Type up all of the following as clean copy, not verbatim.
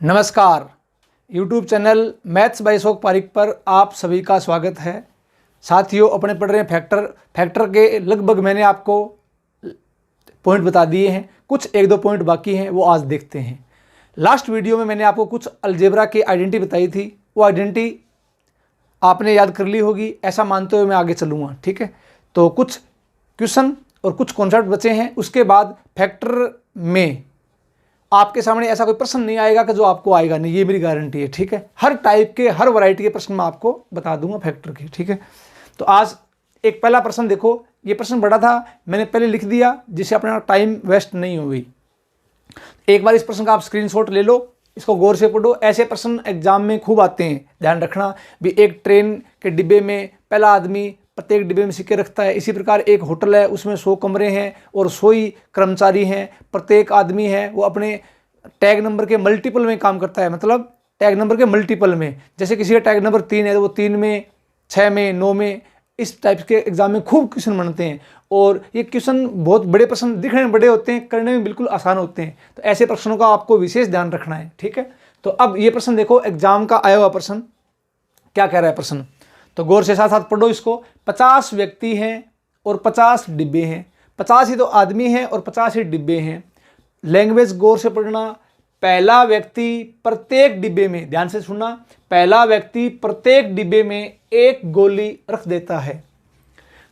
नमस्कार। YouTube channel maths by Ashok Pareek पर आप सभी का स्वागत है। साथियों, अपने पढ़ रहे हैं फैक्टर के लगभग मैंने आपको पॉइंट बता दिए हैं, कुछ एक दो पॉइंट बाकी हैं, वो आज देखते हैं। लास्ट वीडियो में मैंने आपको कुछ अलजेब्रा की आइडेंटिटी बताई थी, वो आइडेंटिटी आपने याद कर ली होगी, ऐसा मानते हुए मैं आगे चलूँगा। ठीक है, तो कुछ क्वेश्चन और कुछ कॉन्सेप्ट बचे हैं। उसके बाद फैक्टर में आपके सामने ऐसा कोई प्रश्न नहीं आएगा कि जो आपको आएगा नहीं, ये मेरी गारंटी है। ठीक है, हर टाइप के हर वैरायटी के प्रश्न मैं आपको बता दूंगा फैक्टर के। ठीक है, तो आज एक पहला प्रश्न देखो। ये प्रश्न बड़ा था, मैंने पहले लिख दिया जिससे अपना टाइम वेस्ट नहीं होगी। एक बार इस प्रश्न का आप स्क्रीनशॉट ले लो, इसको गौर से पढ़ो। ऐसे प्रश्न एग्जाम में खूब आते हैं, ध्यान रखना भी। एक ट्रेन के डिब्बे में पहला आदमी प्रत्येक डिब्बे में सिक्के रखता है। इसी प्रकार एक होटल है, उसमें 100 कमरे हैं और 100 ही कर्मचारी हैं। प्रत्येक आदमी है वो अपने टैग नंबर के मल्टीपल में काम करता है, मतलब टैग नंबर के मल्टीपल में। जैसे किसी का टैग नंबर 3 है तो वो 3 में, 6 में, 9 में, इस टाइप के एग्जाम में खूब क्वेश्चन बनते हैं। और ये क्वेश्चन बहुत बड़े प्रश्न, दिखने में बड़े होते हैं, करने में बिल्कुल आसान होते हैं। तो ऐसे प्रश्नों का आपको विशेष ध्यान रखना है। ठीक है, तो अब ये प्रश्न देखो, एग्जाम का आया हुआ प्रश्न क्या कह रहा है प्रश्न, तो गौर से साथ साथ पढ़ो इसको। 50 व्यक्ति हैं और 50 डिब्बे हैं। 50 ही तो आदमी हैं और 50 ही डिब्बे हैं। लैंग्वेज गौर से पढ़ना। पहला व्यक्ति प्रत्येक डिब्बे में, ध्यान से सुनना, पहला व्यक्ति प्रत्येक डिब्बे में एक गोली रख देता है।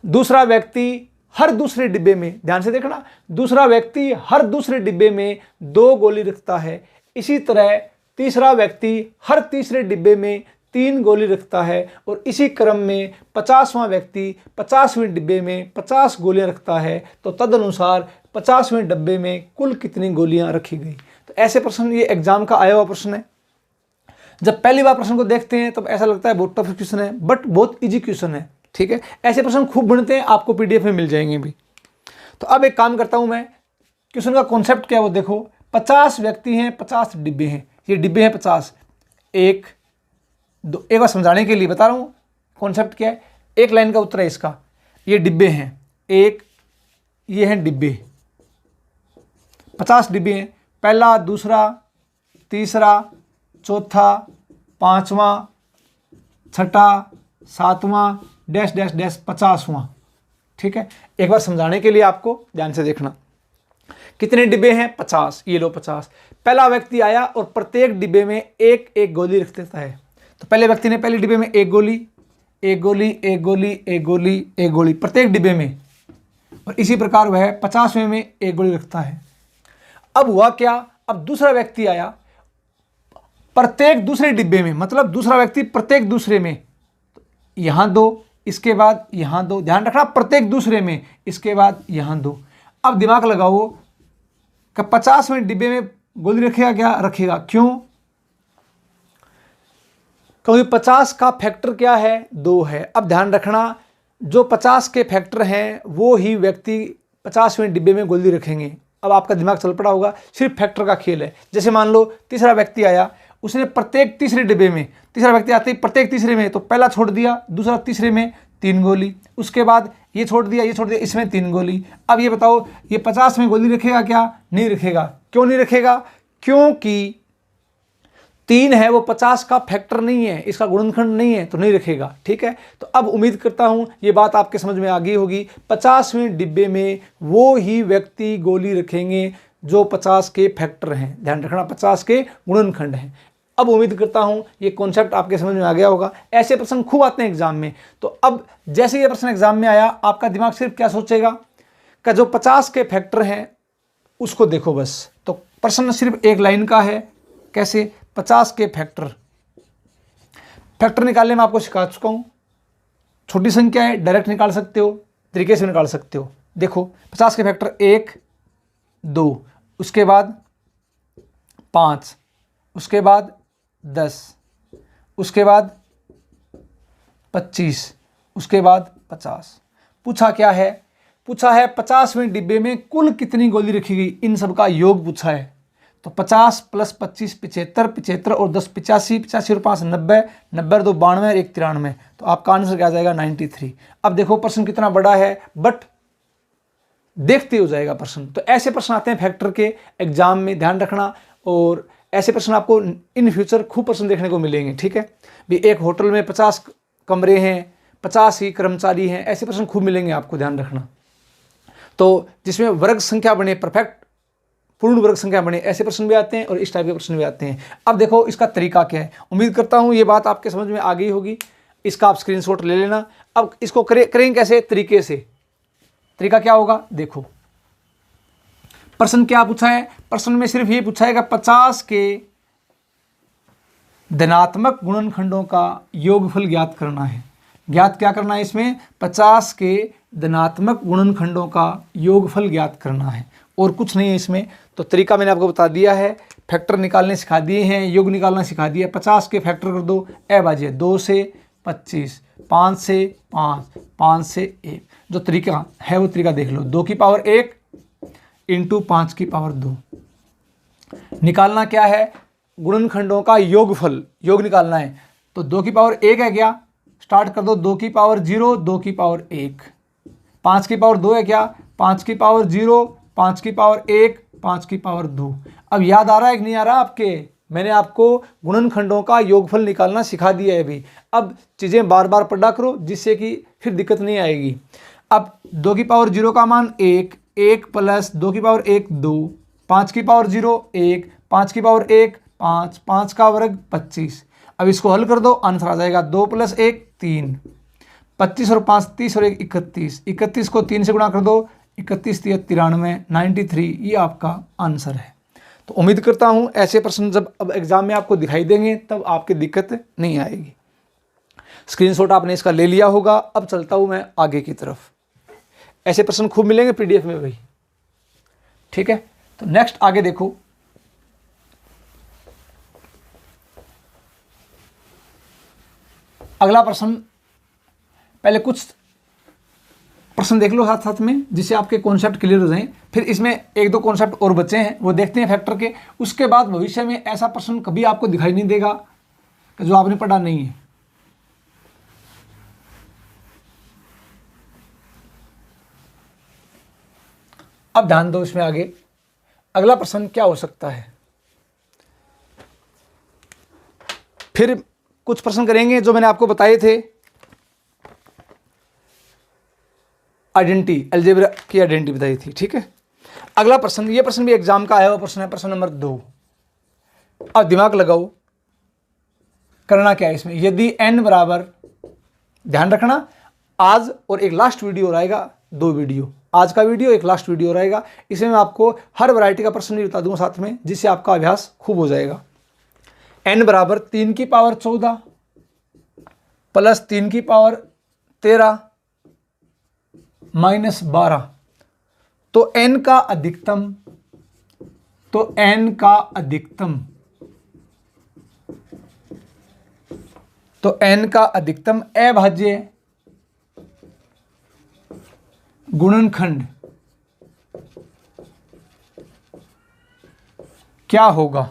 दूसरा व्यक्ति हर दूसरे डिब्बे में, ध्यान से देखना, दूसरा व्यक्ति हर दूसरे डिब्बे में 2 गोली रखता है। इसी तरह तीसरा व्यक्ति हर तीसरे डिब्बे में 3 गोली रखता है। और इसी क्रम में 50वां व्यक्ति 50वें डिब्बे में 50 गोलियां रखता है। तो तदनुसार 50वें डिब्बे में कुल कितनी गोलियां रखी गई। तो ऐसे प्रश्न, ये एग्जाम का आया हुआ प्रश्न है। जब पहली बार प्रश्न को देखते हैं तब ऐसा लगता है बहुत टफ क्वेश्चन है, बट बहुत इजी क्वेश्चन है। ठीक है, ऐसे प्रश्न खूब बनते हैं, आपको PDF में मिल जाएंगे भी। तो अब एक काम करता हूं मैं, क्वेश्चन का कॉन्सेप्ट क्या है वो देखो। 50 व्यक्ति हैं, 50 डिब्बे हैं। ये डिब्बे हैं 50, एक बार समझाने के लिए बता रहा हूँ कॉन्सेप्ट क्या है। एक लाइन का उत्तर है इसका। ये डिब्बे हैं, एक ये हैं डिब्बे, 50 डिब्बे हैं। पहला, दूसरा, तीसरा, चौथा, 5वां, छठा, 7वां, डैश डैश डैश, 50वां। ठीक है, एक बार समझाने के लिए आपको ध्यान से देखना। कितने डिब्बे हैं? 50। ये लो 50। पहला व्यक्ति आया और प्रत्येक डिब्बे में एक एक गोली रख देता है। तो पहले व्यक्ति ने पहले डिब्बे में एक गोली, एक गोली, एक गोली, एक गोली, एक गोली प्रत्येक डिब्बे में, और इसी प्रकार वह 50वें में एक गोली रखता है। अब हुआ क्या, अब दूसरा व्यक्ति आया प्रत्येक दूसरे डिब्बे में, मतलब दूसरा व्यक्ति प्रत्येक दूसरे में, यहां 2, इसके बाद यहां 2, ध्यान रखना, प्रत्येक दूसरे में, इसके बाद यहां 2। अब दिमाग लगाओ कि 50वें डिब्बे में गोली रखेगा क्या? रखेगा। क्यों? क्योंकि 50 का फैक्टर क्या है? 2 है। अब ध्यान रखना, जो 50 के फैक्टर हैं वो ही व्यक्ति 50वें डिब्बे में गोली रखेंगे। अब आपका दिमाग चल पड़ा होगा, सिर्फ फैक्टर का खेल है। जैसे मान लो तीसरा व्यक्ति आया, उसने प्रत्येक तीसरे डिब्बे में, तीसरा व्यक्ति आते ही प्रत्येक तीसरे में, तो पहला छोड़ दिया, दूसरा तीसरे में 3 गोली, उसके बाद ये छोड़ दिया, ये छोड़ दिया, इसमें 3 गोली। अब ये बताओ, ये 50 में गोली रखेगा क्या? नहीं रखेगा। क्यों नहीं रखेगा? क्योंकि 3 है, वो 50 का फैक्टर नहीं है, इसका गुणनखंड नहीं है, तो नहीं रखेगा। ठीक है, तो अब उम्मीद करता हूं ये बात आपके समझ में आ गई होगी। 50वें डिब्बे में वो ही व्यक्ति गोली रखेंगे जो 50 के फैक्टर हैं, ध्यान रखना, 50 के गुणनखंड हैं। अब उम्मीद करता हूं ये कॉन्सेप्ट आपके समझ में आ गया होगा। ऐसे प्रश्न खूब आते हैं एग्जाम में। तो अब जैसे ये प्रश्न एग्जाम में आया, आपका दिमाग सिर्फ क्या सोचेगा कि जो 50 के फैक्टर हैं उसको देखो बस। तो प्रश्न सिर्फ एक लाइन का है, कैसे? 50 के फैक्टर निकालने में आपको सिखा चुका हूं। छोटी संख्या है, डायरेक्ट निकाल सकते हो, तरीके से निकाल सकते हो। देखो 50 के फैक्टर 1, 2, उसके बाद 5, उसके बाद 10, उसके बाद 25, उसके बाद 50। पूछा क्या है? पूछा है 50वें डिब्बे में कुल कितनी गोली रखी गई, इन सब का योग पूछा है। तो 50 + 25 75, 75 और 10 85, 85 और 5 90, 90 और 2 92 और 1 93। तो आपका आंसर क्या आ जाएगा? 93। अब देखो प्रश्न कितना बड़ा है, बट देखते हो जाएगा प्रश्न। तो ऐसे प्रश्न आते हैं फैक्टर के एग्जाम में, ध्यान रखना। और ऐसे प्रश्न आपको इन फ्यूचर खूब प्रश्न देखने को मिलेंगे। ठीक है भी, एक होटल में 50 कमरे हैं, 50 ही कर्मचारी हैं, ऐसे प्रश्न खूब मिलेंगे आपको, ध्यान रखना। तो जिसमें वर्ग संख्या बने, परफेक्ट पूर्ण वर्ग संख्या बने, ऐसे प्रश्न भी आते हैं और इस टाइप के प्रश्न भी आते हैं। अब देखो इसका तरीका क्या है। उम्मीद करता हूँ ये बात आपके समझ में आ गई होगी। इसका आप स्क्रीनशॉट ले लेना। अब इसको करेंगे कैसे तरीके से, तरीका क्या होगा देखो। प्रश्न क्या पूछा है, प्रश्न में सिर्फ ये पूछा है कि 50 के धनात्मक गुणनखंडों का योगफल ज्ञात करना है। ज्ञात क्या करना है इसमें, 50 के धनात्मक गुणनखंडों का योगफल ज्ञात करना है, और कुछ नहीं है इसमें। तो तरीका मैंने आपको बता दिया है, फैक्टर निकालने सिखा दिए हैं, योग निकालना सिखा दिया। 50 के फैक्टर कर दो, ए बाजिए 2 से 25, 5 से 5, 5 से 1। जो तरीका है वो तरीका देख लो, 2 की पावर 1 इंटू 5 की पावर 2। निकालना क्या है, गुणनखंडों का योगफल, योग निकालना है। तो 2 की पावर 1 है क्या, स्टार्ट कर दो, 2 की पावर 0, 2 की पावर 1। 5 की पावर 2 है क्या, 5 की पावर 0, 5 की पावर 1, 5 की पावर 2। अब याद आ रहा है कि नहीं आ रहा आपके, मैंने आपको गुणनखंडों का योगफल निकालना सिखा दिया है अभी। अब चीज़ें बार बार पढ़ा करो जिससे कि फिर दिक्कत नहीं आएगी। अब 2 की पावर 0 का मान 1, 1 प्लस 2 की पावर 1 2, 5 की पावर 0 1, 5 की पावर 1 5, 5 का वर्ग 25। अब इसको हल कर दो, आंसर आ जाएगा 2 + 1 3, 25 और 5 30 और 1 31, 31 को 3 से गुणा कर दो, 31 3 93, 93, ये आपका आंसर है। तो उम्मीद करता हूँ ऐसे प्रश्न जब अब एग्जाम में आपको दिखाई देंगे तब आपकी दिक्कत नहीं आएगी। स्क्रीनशॉट आपने इसका ले लिया होगा। अब चलता हूँ मैं आगे की तरफ। ऐसे प्रश्न खूब मिलेंगे पीडीएफ में भाई, ठीक है। तो नेक्स्ट आगे देखो, अगला प्रश्न, पहले कुछ प्रश्न देख लो साथ साथ में जिससे आपके कॉन्सेप्ट क्लियर हो जाएं। फिर इसमें 1-2 कॉन्सेप्ट और बचे हैं वो देखते हैं फैक्टर के। उसके बाद भविष्य में ऐसा प्रश्न कभी आपको दिखाई नहीं देगा कि जो आपने पढ़ा नहीं है। अब ध्यान दो इसमें आगे अगला प्रश्न क्या हो सकता है। फिर कुछ प्रश्न करेंगे जो मैंने आपको बताए थे, आइडेंटिटी, अलजेब्रा की आइडेंटिटी बताई थी, ठीक है। अगला प्रश्न, ये प्रश्न भी एग्जाम का आया हुआ प्रश्न है, प्रश्न नंबर 2। अब दिमाग लगाओ, करना क्या है इसमें। यदि n बराबर, ध्यान रखना आज और एक लास्ट वीडियो रहेगा, 2 वीडियो, आज का वीडियो एक लास्ट वीडियो रहेगा। इसमें मैं आपको हर वैरायटी का प्रश्न भी बता दूंगा साथ में, जिससे आपका अभ्यास खूब हो जाएगा। n बराबर 3 की पावर 14 प्लस 3 की पावर 13 माइनस 12। तो n का अधिकतम, तो n का अधिकतम, तो n का अधिकतम अभाज्य गुणनखंड क्या होगा,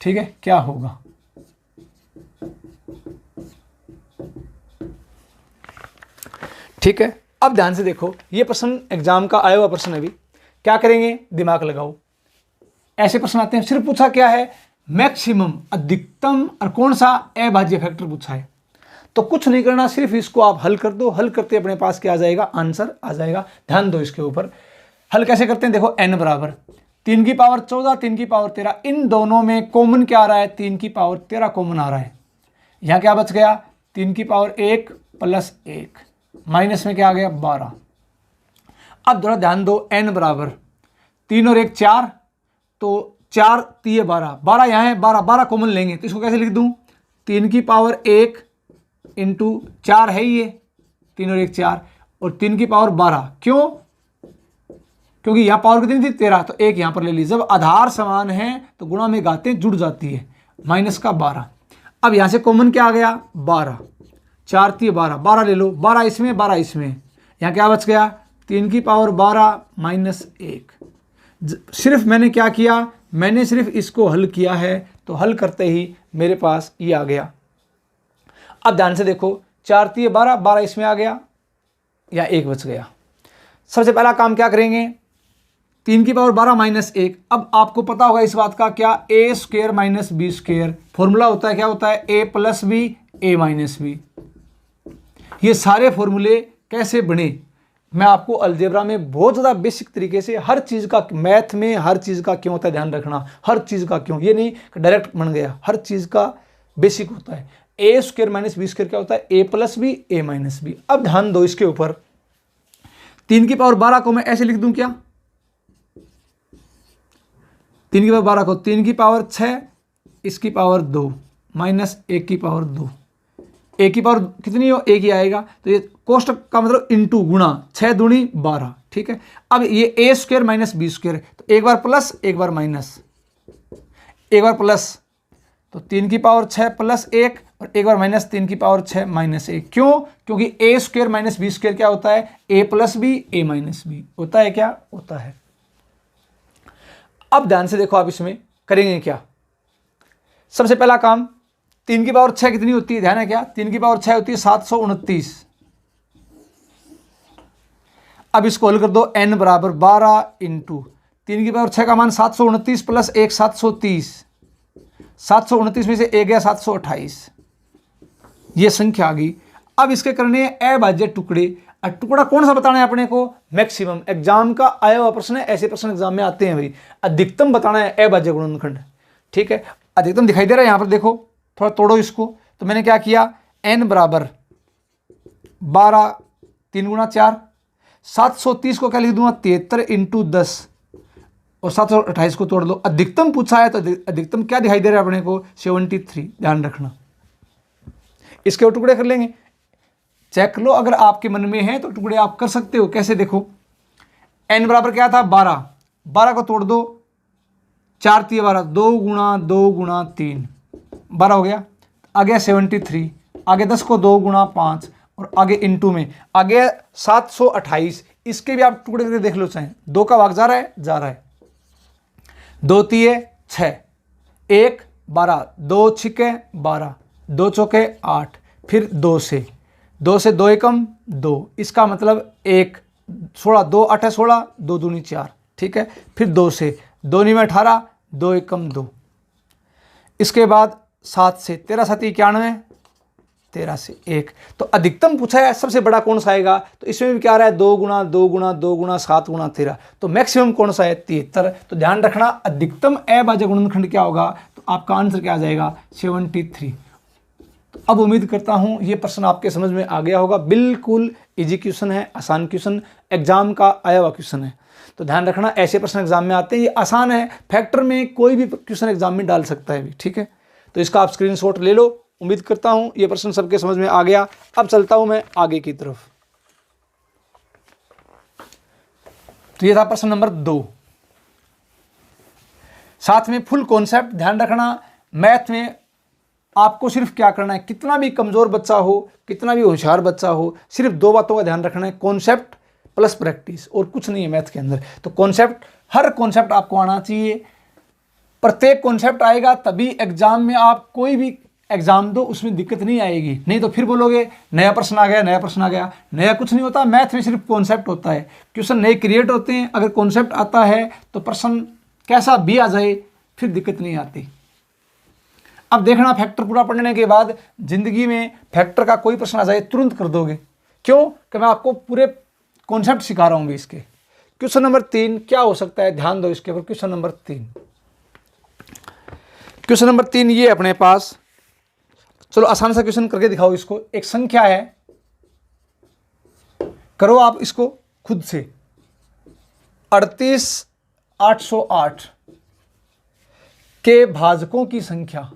ठीक है, क्या होगा। ठीक है, अब ध्यान से देखो, ये प्रश्न एग्जाम का आया हुआ प्रश्न है। अभी क्या करेंगे, दिमाग लगाओ। ऐसे प्रश्न आते हैं, सिर्फ पूछा क्या है, मैक्सिमम, अधिकतम और कौन सा अभाज्य फैक्टर पूछा है। तो कुछ नहीं करना, सिर्फ इसको आप हल कर दो। हल करते अपने पास क्या आ जाएगा, आंसर आ जाएगा। ध्यान दो इसके ऊपर। हल कैसे करते हैं, देखो n बराबर 3 की पावर 14, 3 की पावर 13, इन दोनों में कॉमन क्या आ रहा है, 3 की पावर 13 कॉमन आ रहा है। यहाँ क्या बच गया, 3 की पावर 1 प्लस 1, माइनस में क्या आ गया 12। अब थोड़ा ध्यान दो, n बराबर 3 और 1 4, तो 4 3 12, 12 यहाँ है, 12 12 कॉमन लेंगे तो इसको कैसे लिख दूँ, 3 की पावर 1 इंटू 4 है ये, 3 और 1 4, और 3 की पावर 12। क्यों, क्योंकि यहाँ पावर कितनी थी 13, तो 1 यहाँ पर ले ली। जब आधार समान है तो गुणा में घातें जुड़ जाती है, माइनस का 12। अब यहाँ से कॉमन क्या आ गया 12, 4 3 12, 12 ले लो, 12 इसमें 12 इसमें, यहाँ क्या बच गया 3 की पावर 12 माइनस 1। सिर्फ मैंने क्या किया, मैंने सिर्फ इसको हल किया है, तो हल करते ही मेरे पास ये आ गया। अब ध्यान से देखो, 4 3 12, 12 इसमें आ गया, या 1 बच गया। सबसे पहला काम क्या करेंगे, 3 की पावर 12 माइनस 1। अब आपको पता होगा इस बात का क्या, a square minus b square formula होता है, क्या होता है, a plus b a minus b. ये सारे फॉर्मूले कैसे बने, मैं आपको अलजेब्रा में बहुत ज़्यादा बेसिक तरीके से हर चीज़ का, मैथ में हर चीज़ का क्यों होता है ध्यान रखना, हर चीज़ का क्यों, ये नहीं डायरेक्ट बन गया, हर चीज़ का बेसिक होता है। ए स्क्वेयर माइनस बी स्क्वेयर क्या होता है, a plus b a minus B. अब ध्यान दो इसके ऊपर, 3 की पावर 12 को मैं ऐसे लिख दूं क्या, 3 की पावर 12 को 3 की पावर 6 इसकी पावर 2 माइनस 1 की पावर 2। ए की पावर कितनी हो, एक ही आएगा, तो ये कोष्टक का मतलब इंटू गुणा 6 दूनी 12, ठीक है। अब ये ए स्क्वेयर माइनस बी स्क्वेयर, तो एक बार प्लस एक बार माइनस, एक बार प्लस, तो 3 की पावर 6 प्लस 1 और एक बार माइनस 3 की पावर 6 माइनस 1। क्यों, क्योंकि ए स्क्वेयर माइनस बी स्क्वेयर क्या होता है, a plus b a minus B होता है, क्या होता है। अब ध्यान से देखो, आप इसमें करेंगे क्या, सबसे पहला काम, 3 की पावर 6 कितनी होती है, ध्यान है क्या, 3 की पावर 6 होती है 729। अब इसको हल कर दो, n बराबर 12 इंटू 3 की पावर 6 का मान 729 प्लस 1 730, 729 में से 1 गया 728, ये संख्या आ गई। अब इसके करने हैं अभाज्य टुकड़े, और टुकड़ा कौन सा बताना है अपने को, मैक्सिमम। एग्जाम का आया हुआ प्रश्न है, ऐसे प्रश्न एग्जाम में आते हैं भाई। अधिकतम बताना है अभाज्य गुणनखंड, ठीक है। अधिकतम दिखाई दे रहा है यहाँ पर, देखो थोड़ा तोड़ो इसको, तो मैंने क्या किया, n बराबर 12 3 गुणा 4, 730 को क्या लिख दूंगा 73 इंटू 10 और 728 को तोड़ लो। अधिकतम पूछा है तो अधिकतम क्या दिखाई दे रहा है अपने को, 73, ध्यान रखना। इसके और टुकड़े कर लेंगे, चेक लो, अगर आपके मन में है तो टुकड़े आप कर सकते हो। कैसे, देखो n बराबर क्या था 12, 12 को तोड़ दो, 4 3 12, 2 गुणा 3 12 हो गया, आगे 73, आगे 10 को 2 गुणा 5 और आगे इंटू में आगे 728। इसके भी आप टुकड़े करके देख लो, चाहे 2 का भाग जा रहा है 2 3 6, 1 12, 2 6 12, 2 चौके 8, फिर 2 से 2 एकम 2, इसका मतलब 1 16, 2 8 16, 2 दूनी 4, ठीक है। फिर 2 से 2 9 18, 2 एकम 2, इसके बाद 7 से 13 7 91, 13 से 1। तो अधिकतम पूछा है सबसे बड़ा कौन सा आएगा, तो इसमें भी क्या आ रहा है 2 गुणा 2 गुणा 2 गुणा 7 गुणा 13, तो मैक्सिमम कौन सा है 73। तो ध्यान रखना, अधिकतम अभाज्य गुणनखंड क्या होगा, तो आपका आंसर क्या आ जाएगा 73। तो अब उम्मीद करता हूं ये प्रश्न आपके समझ में आ गया होगा। बिल्कुल इजी क्वेश्चन है, आसान क्वेश्चन, एग्जाम का आया हुआ क्वेश्चन है। तो ध्यान रखना, ऐसे प्रश्न एग्जाम में आते हैं, ये आसान है, फैक्टर में कोई भी क्वेश्चन एग्जाम में डाल सकता है भी, ठीक है। तो इसका आप स्क्रीनशॉट ले लो। उम्मीद करता हूं ये प्रश्न सबके समझ में आ गया। अब चलता हूं मैं आगे की तरफ। तो ये था प्रश्न नंबर 2, साथ में फुल कॉन्सेप्ट। ध्यान रखना, मैथ में आपको सिर्फ क्या करना है, कितना भी कमजोर बच्चा हो, कितना भी होशियार बच्चा हो, सिर्फ 2 बातों का ध्यान रखना है, कॉन्सेप्ट प्लस प्रैक्टिस, और कुछ नहीं है मैथ के अंदर। तो कॉन्सेप्ट, हर कॉन्सेप्ट आपको आना चाहिए, प्रत्येक कॉन्सेप्ट आएगा तभी एग्जाम में आप कोई भी एग्जाम दो उसमें दिक्कत नहीं आएगी। नहीं तो फिर बोलोगे नया प्रश्न आ गया, नया प्रश्न आ गया, नया कुछ नहीं होता। मैथ में सिर्फ कॉन्सेप्ट होता है, क्वेश्चन नए क्रिएट होते हैं। अगर कॉन्सेप्ट आता है तो प्रश्न कैसा भी आ जाए फिर दिक्कत नहीं आती। अब देखना, फैक्टर पूरा पढ़ने के बाद जिंदगी में फैक्टर का कोई प्रश्न आ जाए तुरंत कर दोगे। क्यों, कि मैं आपको पूरे कॉन्सेप्ट सिखा रहा हूँ भी इसके। क्वेश्चन नंबर 3 क्या हो सकता है, ध्यान दो इसके ऊपर। क्वेश्चन नंबर 3, क्वेश्चन नंबर 3 ये अपने पास, चलो आसान सा क्वेश्चन करके दिखाओ इसको। एक संख्या है, करो आप इसको खुद से, 38808 के भाजकों की संख्या,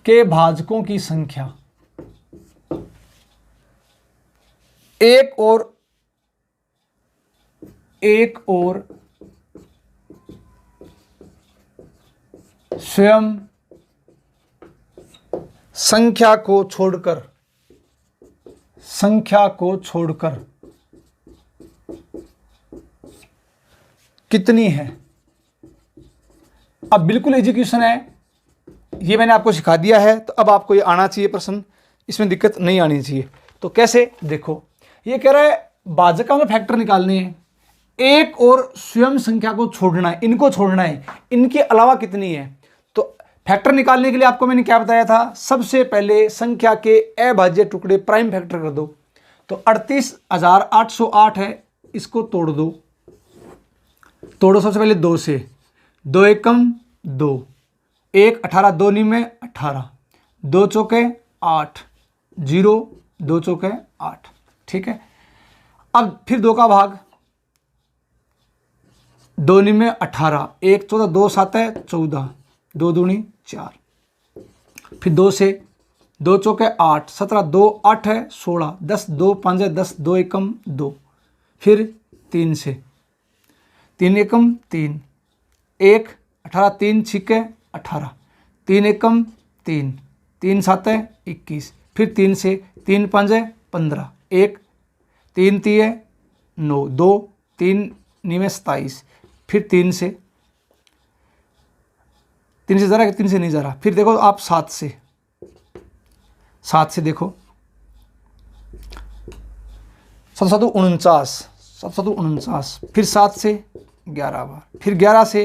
के भाजकों की संख्या एक और स्वयं संख्या को छोड़कर कितनी है। अब बिल्कुल एजुकेशन है, ये मैंने आपको सिखा दिया है, तो अब आपको ये आना चाहिए प्रश्न, इसमें दिक्कत नहीं आनी चाहिए। तो कैसे, देखो ये कह रहा है भाजकों में फैक्टर निकालने हैं, एक और स्वयं संख्या को छोड़ना है, इनको छोड़ना है, इनके अलावा कितनी है। तो फैक्टर निकालने के लिए आपको मैंने क्या बताया था, सबसे पहले संख्या के अभाज्य टुकड़े प्राइम फैक्टर कर दो। तो 38,808 है, इसको तोड़ दो। तोड़ो सबसे पहले 2 से, 2 एकम 2, 1 18, 2 निमे 18, 2 चौके 8, 0 2 चौके 8। ठीक है, अब फिर 2 का भाग, 2 निमे 18, 1 14, 2 7 14, 2 दूनी 4। फिर 2 से, 2 चौके 8, 17, 2 8 है 16, 10 2 5 10, 2 एकम 2। फिर 3 से, 3 एकम 3, 1 18, 3 छिके 18, 3 एकम 3, 3 7 21। फिर 3 से, 3 5 15, 1 3 3 9, 2 3 9 27। फिर 3 से, 3 से जा रहा है, 3 से नहीं जा रहा। फिर देखो आप 7 से, 7 से देखो 7 7 49, 7 7 49। फिर 7 से 11 बार, फिर 11 से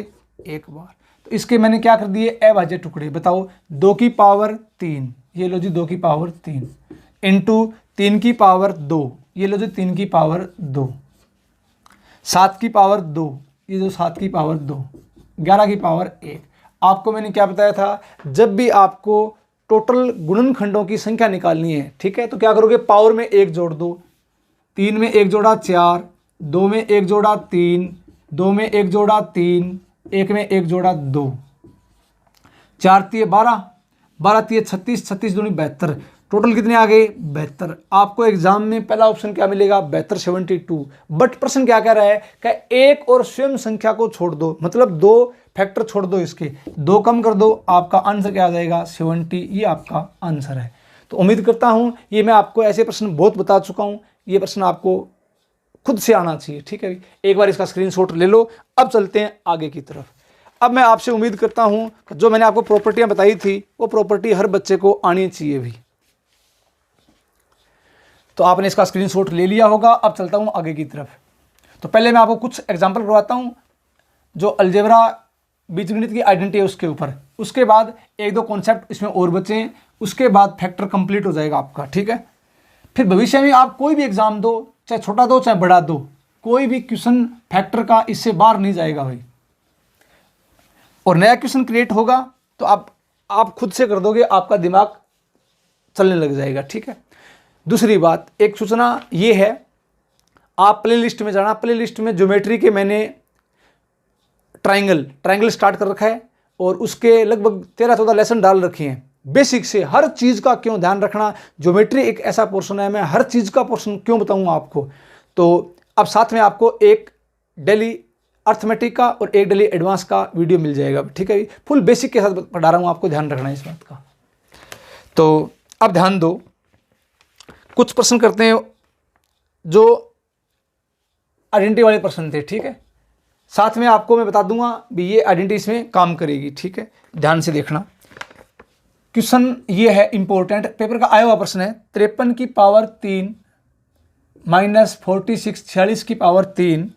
1 बार। तो इसके मैंने क्या कर दिए, अभाज्य टुकड़े। बताओ, 2 की पावर 3, ये लो जी 2 की पावर 3, इंटू 3 की पावर 2, ये लो जी 3 की पावर 2, 7 की पावर 2, ये जो 7 की पावर 2, 11 की पावर 1। आपको मैंने क्या बताया था, जब भी आपको टोटल गुणनखंडों की संख्या निकालनी है, ठीक है, तो क्या करोगे, पावर में 1 जोड़ दो। 3 में 1 जोड़ा 4, 2 में 1 जोड़ा 3, 2 में 1 जोड़ा 3, 1 में 1 जोड़ा 2, 4 तिये 12, 12 तिये 36, 36 दूनी 72। टोटल कितने आ गए, 72। आपको एग्जाम में पहला ऑप्शन क्या मिलेगा, 72 72। बट प्रश्न क्या कह रहा है, कि एक और स्वयं संख्या को छोड़ दो, मतलब 2 फैक्टर छोड़ दो, इसके 2 कम कर दो, आपका आंसर क्या आ जाएगा, 70। ये आपका आंसर है। तो उम्मीद करता हूं ये मैं आपको ऐसे प्रश्न बहुत बता चुका हूं, ये प्रश्न आपको खुद से आना चाहिए। ठीक है, एक बार इसका स्क्रीनशॉट ले लो। अब चलते हैं आगे की तरफ। अब मैं आपसे उम्मीद करता हूं कि जो मैंने आपको प्रॉपर्टियां बताई थी, वो प्रॉपर्टी हर बच्चे को आनी चाहिए भी। तो आपने इसका स्क्रीनशॉट ले लिया होगा। अब चलता हूं आगे की तरफ। तो पहले मैं आपको कुछ एग्जाम्पल करवाता हूं जो अलजेब्रा बीजगणित की आइडेंटिटी है उसके ऊपर। उसके बाद 1-2 कॉन्सेप्ट इसमें और बचे हैं, उसके बाद फैक्टर कंप्लीट हो जाएगा आपका। ठीक है, फिर भविष्य में आप कोई भी एग्जाम दो, चाहे छोटा दो चाहे बड़ा दो, कोई भी क्वेश्चन फैक्टर का इससे बाहर नहीं जाएगा भाई। और नया क्वेश्चन क्रिएट होगा तो आप खुद से कर दोगे, आपका दिमाग चलने लग जाएगा। ठीक है, दूसरी बात, एक सूचना ये है, आप प्ले लिस्ट में जाना। प्ले लिस्ट में ज्योमेट्री के मैंने ट्राइंगल स्टार्ट कर रखा है और उसके लगभग 13-14 लेसन डाल रखे हैं। बेसिक से हर चीज़ का क्यों ध्यान रखना, ज्योमेट्री एक ऐसा पोर्शन है, मैं हर चीज़ का पोर्शन क्यों बताऊंगा आपको। तो अब साथ में आपको एक डेली अर्थमेटिक का और एक डेली एडवांस का वीडियो मिल जाएगा। ठीक है, फुल बेसिक के साथ पढ़ा रहा हूँ, आपको ध्यान रखना है इस बात का। तो अब ध्यान दो, कुछ प्रश्न करते हैं जो आइडेंटिटी वाले प्रश्न थे। ठीक है, साथ में आपको मैं बता दूंगा भी ये आइडेंटिटी इसमें काम करेगी। ठीक है, ध्यान से देखना। क्वेश्चन ये है इंपॉर्टेंट, पेपर का आया हुआ प्रश्न है। 53 की पावर 3 माइनस 46 46 की पावर 3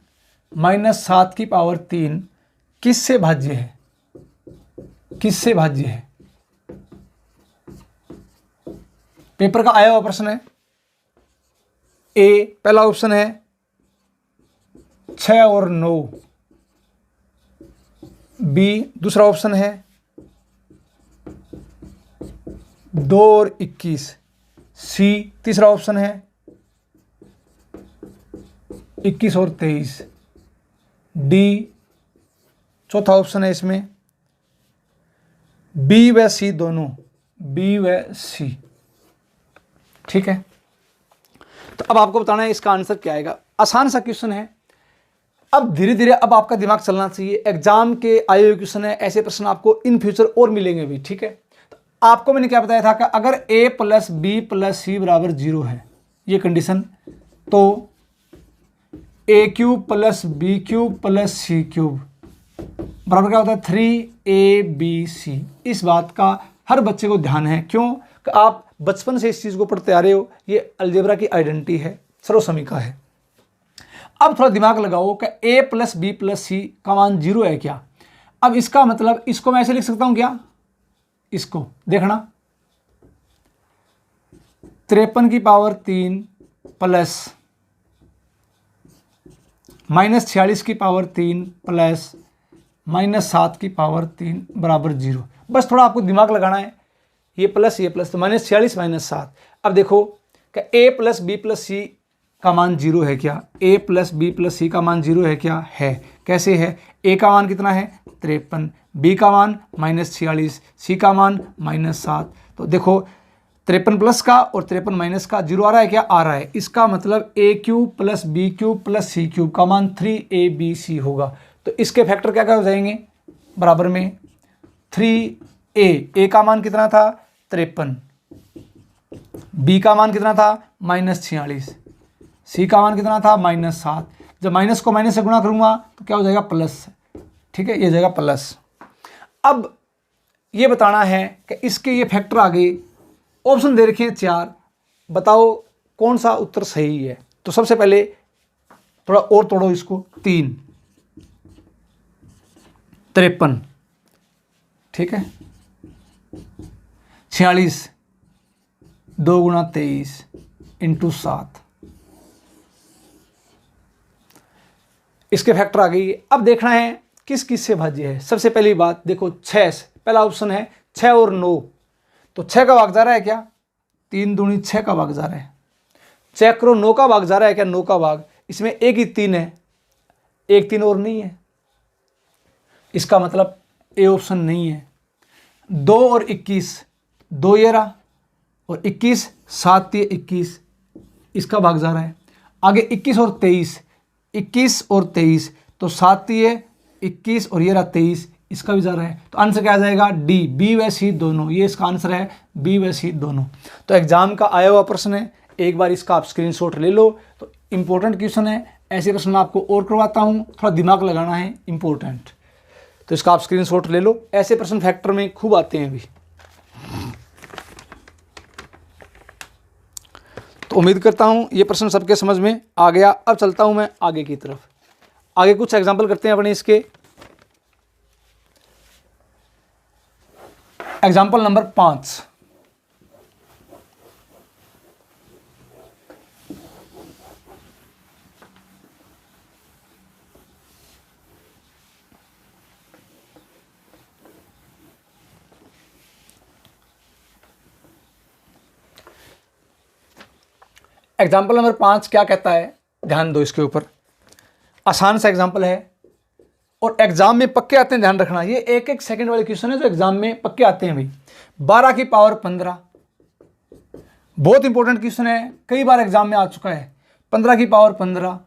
माइनस 7 की पावर 3 किससे भाज्य है, किससे भाज्य है। पेपर का आया हुआ प्रश्न है। ए पहला ऑप्शन है 6 और 9, बी दूसरा ऑप्शन है 2 और 21, सी तीसरा ऑप्शन है 21 और 23, डी चौथा ऑप्शन है इसमें, बी व सी दोनों, बी व सी। ठीक है, तो अब आपको बताना है इसका आंसर क्या आएगा। आसान सा क्वेश्चन है। अब धीरे धीरे अब आपका दिमाग चलना चाहिए। एग्जाम के आए हुए क्वेश्चन है, ऐसे प्रश्न आपको इन फ्यूचर और मिलेंगे भी। ठीक है, तो आपको मैंने क्या बताया था कि अगर a plus B plus C बराबर 0 है ये कंडीशन, तो a cube plus B cube plus C cube बराबर क्या होता है 3abc। इस बात का हर बच्चे को ध्यान है। क्यों कि आप बचपन से इस चीज़ को पढ़ते आ रहे हो। ये अलजेब्रा की आइडेंटिटी है, सर्वसमीका है। अब थोड़ा दिमाग लगाओ कि a plus B plus C का मान 0 है क्या। अब इसका मतलब इसको मैं ऐसे लिख सकता हूं क्या, इसको देखना 53 की पावर 3 प्लस -46 की पावर 3 प्लस -7 की पावर 3 बराबर 0। बस थोड़ा आपको दिमाग लगाना है, ये प्लस तो -46 -7। अब देखो कि a plus B plus C का मान 0 है क्या, a plus B plus C का मान 0 है क्या, है। कैसे है, a का मान कितना है 53, b का मान -46, c का मान -7। तो देखो 53 प्लस का और 53 माइनस का 0 आ रहा है क्या, आ रहा है। इसका मतलब a cube plus B cube plus C cube का मान 3abc होगा। तो इसके फैक्टर क्या क्या हो जाएंगे, बराबर में 3a का मान कितना था 53, b का मान कितना था -46, c का मान कितना था -7। जब माइनस को माइनस से गुणा करूंगा तो क्या हो जाएगा प्लस, ठीक है, ये जाएगा प्लस। अब ये बताना है कि इसके ये फैक्टर आ गए, ऑप्शन दे रखे हैं 4, बताओ कौन सा उत्तर सही है। तो सबसे पहले थोड़ा और तोड़ो इसको, 3 53, ठीक है, 46 2 गुणा 23 इंटू 7, इसके फैक्टर आ गई। अब देखना है किस किस से भाज्य है। सबसे पहली बात देखो 6 से, पहला ऑप्शन है 6 और 9, तो 6 का भाग जा रहा है क्या, 3 दूनी 6 का भाग जा रहा है। चेक करो 9 का भाग जा रहा है क्या, 9 का भाग, इसमें एक ही 3 है, एक 3 और नहीं है, इसका मतलब ए ऑप्शन नहीं है। 2 और 21 2 ये रहा, और 21 7 ये 21, इसका भाग जा रहा है। आगे 21 और 23, 21 और 23, तो 7 ये 21 और ये रहा 23, इसका भी जा रहा है। तो आंसर क्या आ जाएगा डी, बी व सी दोनों, ये इसका आंसर है बी व सी दोनों। तो एग्जाम का आया हुआ प्रश्न है, एक बार इसका आप स्क्रीनशॉट ले लो। तो इंपॉर्टेंट क्वेश्चन है, ऐसे प्रश्न मैं आपको और करवाता हूँ, थोड़ा दिमाग लगाना है, इंपॉर्टेंट। तो इसका आप स्क्रीनशॉट ले लो, ऐसे प्रश्न फैक्टर में खूब आते हैं अभी। तो उम्मीद करता हूँ ये प्रश्न सबके समझ में आ गया। अब चलता हूँ मैं आगे की तरफ, आगे कुछ एग्जाम्पल करते हैं अपने इसके। एग्जाम्पल नंबर 5, एग्जाम्पल नंबर 5 क्या कहता है, ध्यान दो इसके ऊपर। आसान सा एग्जाम्पल है और एग्जाम में पक्के आते हैं, ध्यान रखना। ये एक एक सेकंड वाले क्वेश्चन है जो एग्जाम में पक्के आते हैं भाई। 12 की पावर 15, बहुत इंपॉर्टेंट क्वेश्चन है, कई बार एग्जाम में आ चुका है। 15 की पावर 15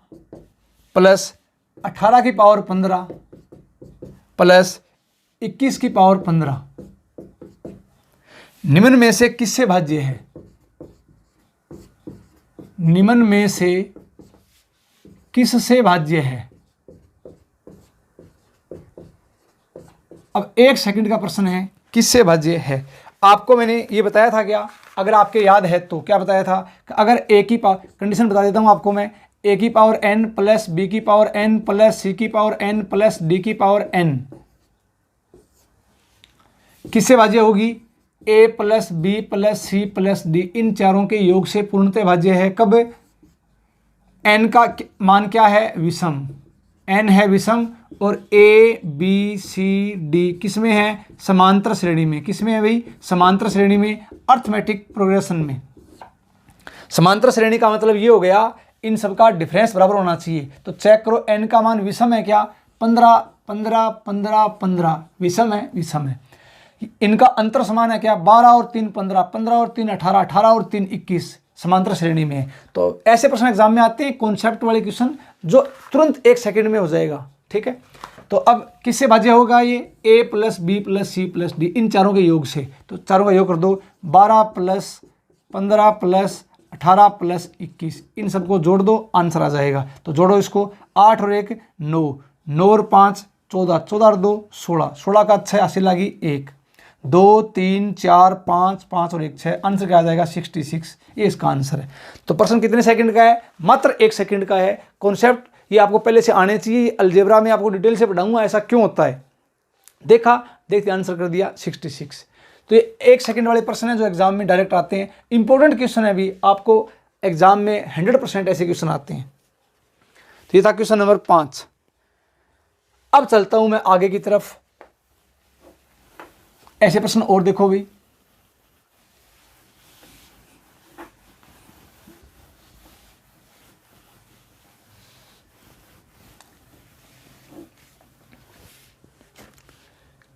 प्लस 18 की पावर 15 प्लस 21 की पावर 15 निम्न में से किससे भाज्य है, निम्न में से किससे भाज्य है। अब 1 सेकंड का प्रश्न है, किससे भाज्य है। आपको मैंने ये बताया था क्या, अगर आपके याद है तो क्या बताया था कि अगर ए की पावर, कंडीशन बता देता हूं आपको मैं, ए की पावर n प्लस बी की पावर n प्लस सी की पावर n प्लस डी की पावर n किससे भाज्य होगी, a plus B plus c plus d, इन चारों के योग से पूर्णतः भाज्य है। कब, n का मान क्या है, विषम, n है विषम, और a b c d किस में है, समांतर श्रेणी में। किस में है भाई, समांतर श्रेणी में, अर्थमेटिक प्रोग्रेशन में। समांतर श्रेणी का मतलब ये हो गया इन सबका डिफरेंस बराबर होना चाहिए। तो चेक करो n का मान विषम है क्या, 15 15 15 15 विषम है, विषम है। इनका अंतर समान है क्या, 12 और 3 15, 15 और 3 18, 18 और 3 21, समांतर श्रेणी में है। तो ऐसे प्रश्न एग्जाम में आते हैं, कॉन्सेप्ट वाले क्वेश्चन जो तुरंत 1 सेकंड में हो जाएगा, ठीक है। तो अब किससे भाज्य होगा ये, a plus B plus c plus d, इन चारों के योग से। तो चारों का योग कर दो, 12 प्लस 15 प्लस 18 प्लस 21, इन सबको जोड़ दो, आंसर आ जाएगा। तो जोड़ो इसको, 8 और 1 9, 9 और 5 14, 14 और 2 16, 16 का 6 80 लगी 1, 2 3 4 5, 5 और 1 6, आंसर क्या आ जाएगा 66, ये इसका आंसर है। तो प्रश्न कितने सेकंड का है, मात्र 1 सेकंड का है। कॉन्सेप्ट ये आपको पहले से आने चाहिए। अलजेब्रा में आपको डिटेल से पढ़ाऊंगा ऐसा क्यों होता है। देखते आंसर कर दिया 66। तो ये 1 सेकंड वाले प्रश्न है जो एग्जाम में डायरेक्ट आते हैं। इंपॉर्टेंट क्वेश्चन है, भी आपको एग्जाम में 100% ऐसे क्वेश्चन आते हैं। तो ये था क्वेश्चन नंबर 5। अब चलता हूं मैं आगे की तरफ। ऐसे प्रश्न और देखो भी।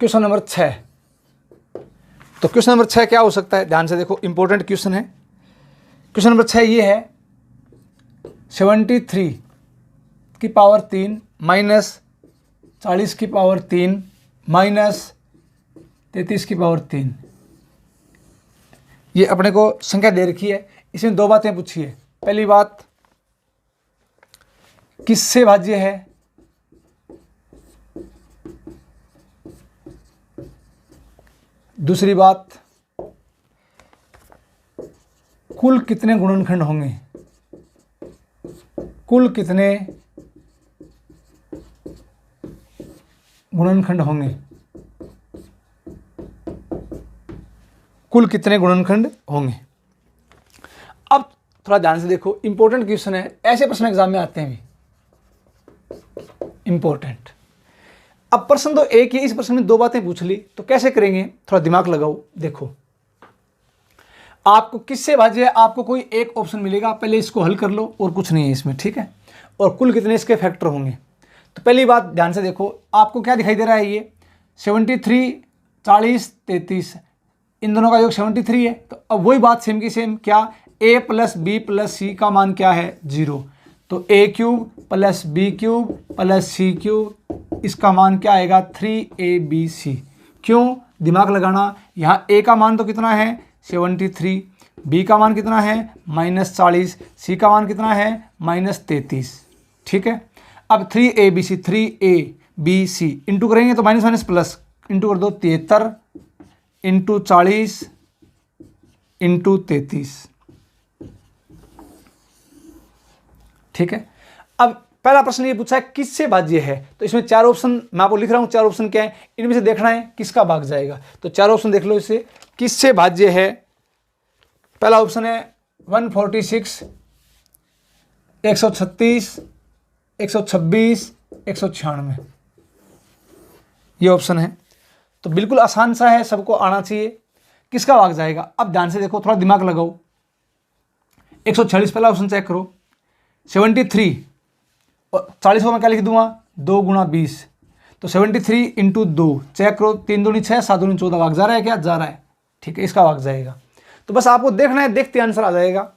Question number 6। तो क्वेश्चन नंबर 6 क्या हो सकता है, ध्यान से देखो, इंपॉर्टेंट क्वेश्चन है। क्वेश्चन नंबर 6 ये है 73 की पावर 3 माइनस 40 की पावर 3 माइनस 33 की पावर 3। ये अपने को संख्या दे रखी है। इसमें 2 बातें पूछी है। पहली बात, किससे भाज्य है, दूसरी बात, कुल कितने गुणनखंड होंगे, कुल कितने गुणनखंड होंगे, कुल कितने गुणनखंड होंगे। अब थोड़ा ध्यान से देखो, इंपॉर्टेंट क्वेश्चन है, ऐसे प्रश्न एग्जाम में आते हैं भी इंपॉर्टेंट। अब प्रश्न तो एक ही, इस प्रश्न में 2 बातें पूछ ली, तो कैसे करेंगे, थोड़ा दिमाग लगाओ। देखो, आपको किससे भाज्य है, आपको कोई एक ऑप्शन मिलेगा, पहले इसको हल कर लो और कुछ नहीं है इसमें, ठीक है। और कुल कितने इसके फैक्टर होंगे। तो पहली बात ध्यान से देखो, आपको क्या दिखाई दे रहा है, ये 73, 40, 33, इन दोनों का योग 73 है। तो अब वही बात सेम की सेम, क्या a plus B plus C का मान क्या है, 0। तो a cube plus B cube plus C cube, इसका मान क्या आएगा, 3abc। क्यों, दिमाग लगाना, यहाँ a का मान तो कितना है 73, b का मान कितना है -40, c का मान कितना है -33, ठीक है। अब 3abc 3abc इंटू करेंगे तो माइनस माइनस प्लस, इंटू कर दो 73 इंटू 40 इंटू 33, ठीक है। अब पहला प्रश्न ये पूछा है किससे भाज्य है, तो इसमें 4 ऑप्शन मैं आपको लिख रहा हूं। 4 ऑप्शन क्या है, इनमें से देखना है किसका भाग जाएगा। तो 4 ऑप्शन देख लो, इससे किससे भाज्य है। पहला ऑप्शन है 146, 136, 126, 196, ये ऑप्शन है। तो बिल्कुल आसान सा है, सबको आना चाहिए। किसका भाग जाएगा, अब ध्यान से देखो, थोड़ा दिमाग लगाओ। 146 पहला ऑप्शन चेक करो, 73 और 40 को मैं क्या लिख दूंगा 2 गुणा 20, तो 73 इंटू 2 चेक करो, 3 दूनी 6, 7 दूनी 14, भाग जा रहा है क्या, जा रहा है, ठीक है, इसका भाग जाएगा। तो बस आपको देखना है, देखते आंसर आ जाएगा।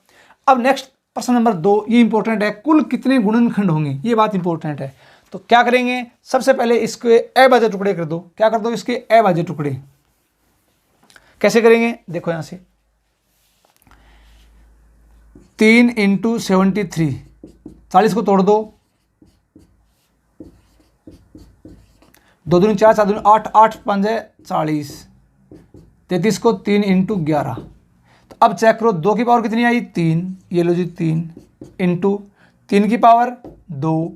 अब नेक्स्ट प्रश्न नंबर 2, ये इंपॉर्टेंट है, कुल कितने गुणनखंड होंगे, ये बात इंपॉर्टेंट है। तो क्या करेंगे, सबसे पहले इसके अभाज्य टुकड़े कर दो। क्या कर दो, इसके अभाज्य टुकड़े। कैसे करेंगे, देखो यहां से 3 इंटू 73, 40 को तोड़ दो, 2 दूनी 4, 4 दूनी 8, 8 5 40, 33 को 3 इंटू 11। तो अब चेक करो 2 की पावर कितनी आई 3, ये लो जी 3 इंटू 3 की पावर 2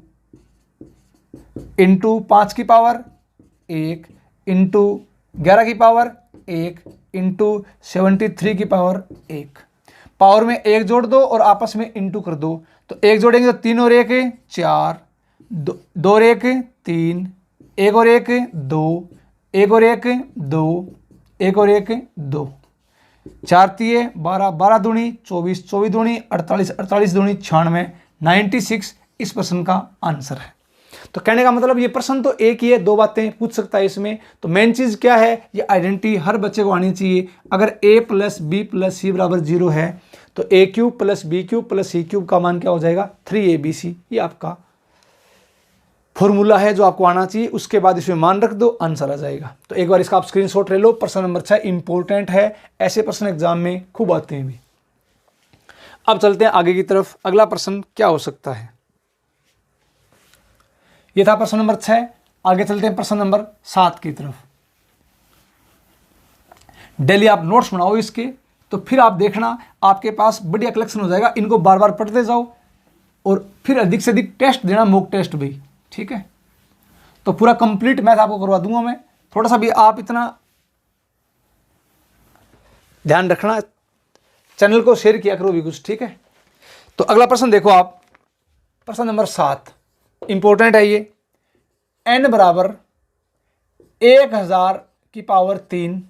इंटू 5 की पावर 1 इंटू 11 की पावर 1 इंटू 73 की पावर 1। पावर में 1 जोड़ दो और आपस में इंटू कर दो। तो 1 जोड़ेंगे तो 3 और 1 4, 2 और 1 3, 1 और 1 2, 1 और 1 2, 1 और 1 2, 4 तिये 12, 12 दूनी 24, 24 दूनी 48, 48 दूनी 96, 96 इस प्रश्न का आंसर है। तो कहने का मतलब ये प्रश्न तो एक ही है, 2 बातें पूछ सकता है इसमें। तो मेन चीज क्या है, ये आइडेंटिटी हर बच्चे को आनी चाहिए। अगर a plus B plus C बराबर 0 है तो a cube plus B cube plus C cube का मान क्या हो जाएगा 3abc। ये आपका फॉर्मूला है जो आपको आना चाहिए। उसके बाद इसमें मान रख दो, आंसर आ जाएगा। तो एक बार इसका आप स्क्रीनशॉट ले लो। प्रश्न नंबर 6 इंपॉर्टेंट है, ऐसे प्रश्न एग्जाम में खूब आते हैं भी। अब चलते हैं आगे की तरफ। अगला प्रश्न क्या हो सकता है, ये था प्रश्न नंबर 6। आगे चलते हैं प्रश्न नंबर 7 की तरफ। डेली आप नोट्स बनाओ इसके, तो फिर आप देखना आपके पास बढ़िया कलेक्शन हो जाएगा। इनको बार बार पढ़ते जाओ, और फिर अधिक से अधिक टेस्ट देना, मॉक टेस्ट भी, ठीक है। तो पूरा कंप्लीट मैथ आपको करवा दूंगा मैं। थोड़ा सा भी आप इतना ध्यान रखना, चैनल को शेयर किया करो भी कुछ, ठीक है। तो अगला प्रश्न देखो आप, प्रश्न नंबर 7 इंपॉर्टेंट है ये। n बराबर 1000 की पावर 3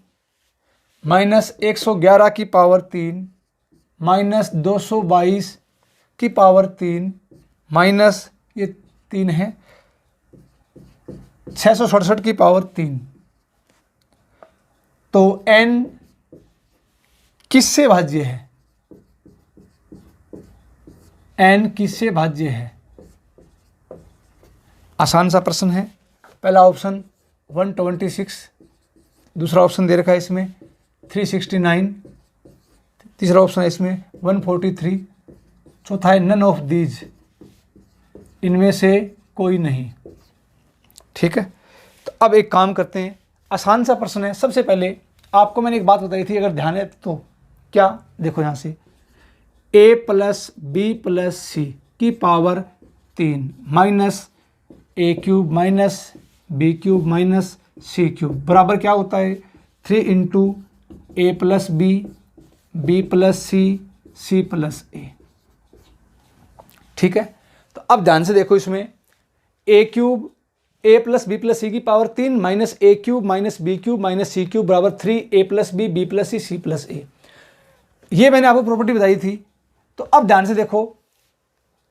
माइनस 111 की पावर 3 माइनस 222 की पावर 3 माइनस ये 3 है 667 की पावर 3। तो n किससे भाज्य है? n किससे भाज्य है? आसान सा प्रश्न है। पहला ऑप्शन 126, दूसरा ऑप्शन दे रखा है इसमें 369, तीसरा ऑप्शन है इसमें 143, चौथा है नन ऑफ दीज, इनमें से कोई नहीं, ठीक है। तो अब एक काम करते हैं, आसान सा प्रश्न है। सबसे पहले आपको मैंने एक बात बताई थी, अगर ध्यान है तो, क्या देखो यहाँ से a plus B plus c की power 3 minus a cube minus b cube minus c cube बराबर क्या होता है 3 into a plus B plus c plus a, ठीक है। तो अब ध्यान से देखो, इसमें a cube a plus B plus c की power 3 minus a cube minus b cube minus c cube बराबर 3 a plus B plus c plus a, ये मैंने आपको प्रॉपर्टी बताई थी। तो अब ध्यान से देखो,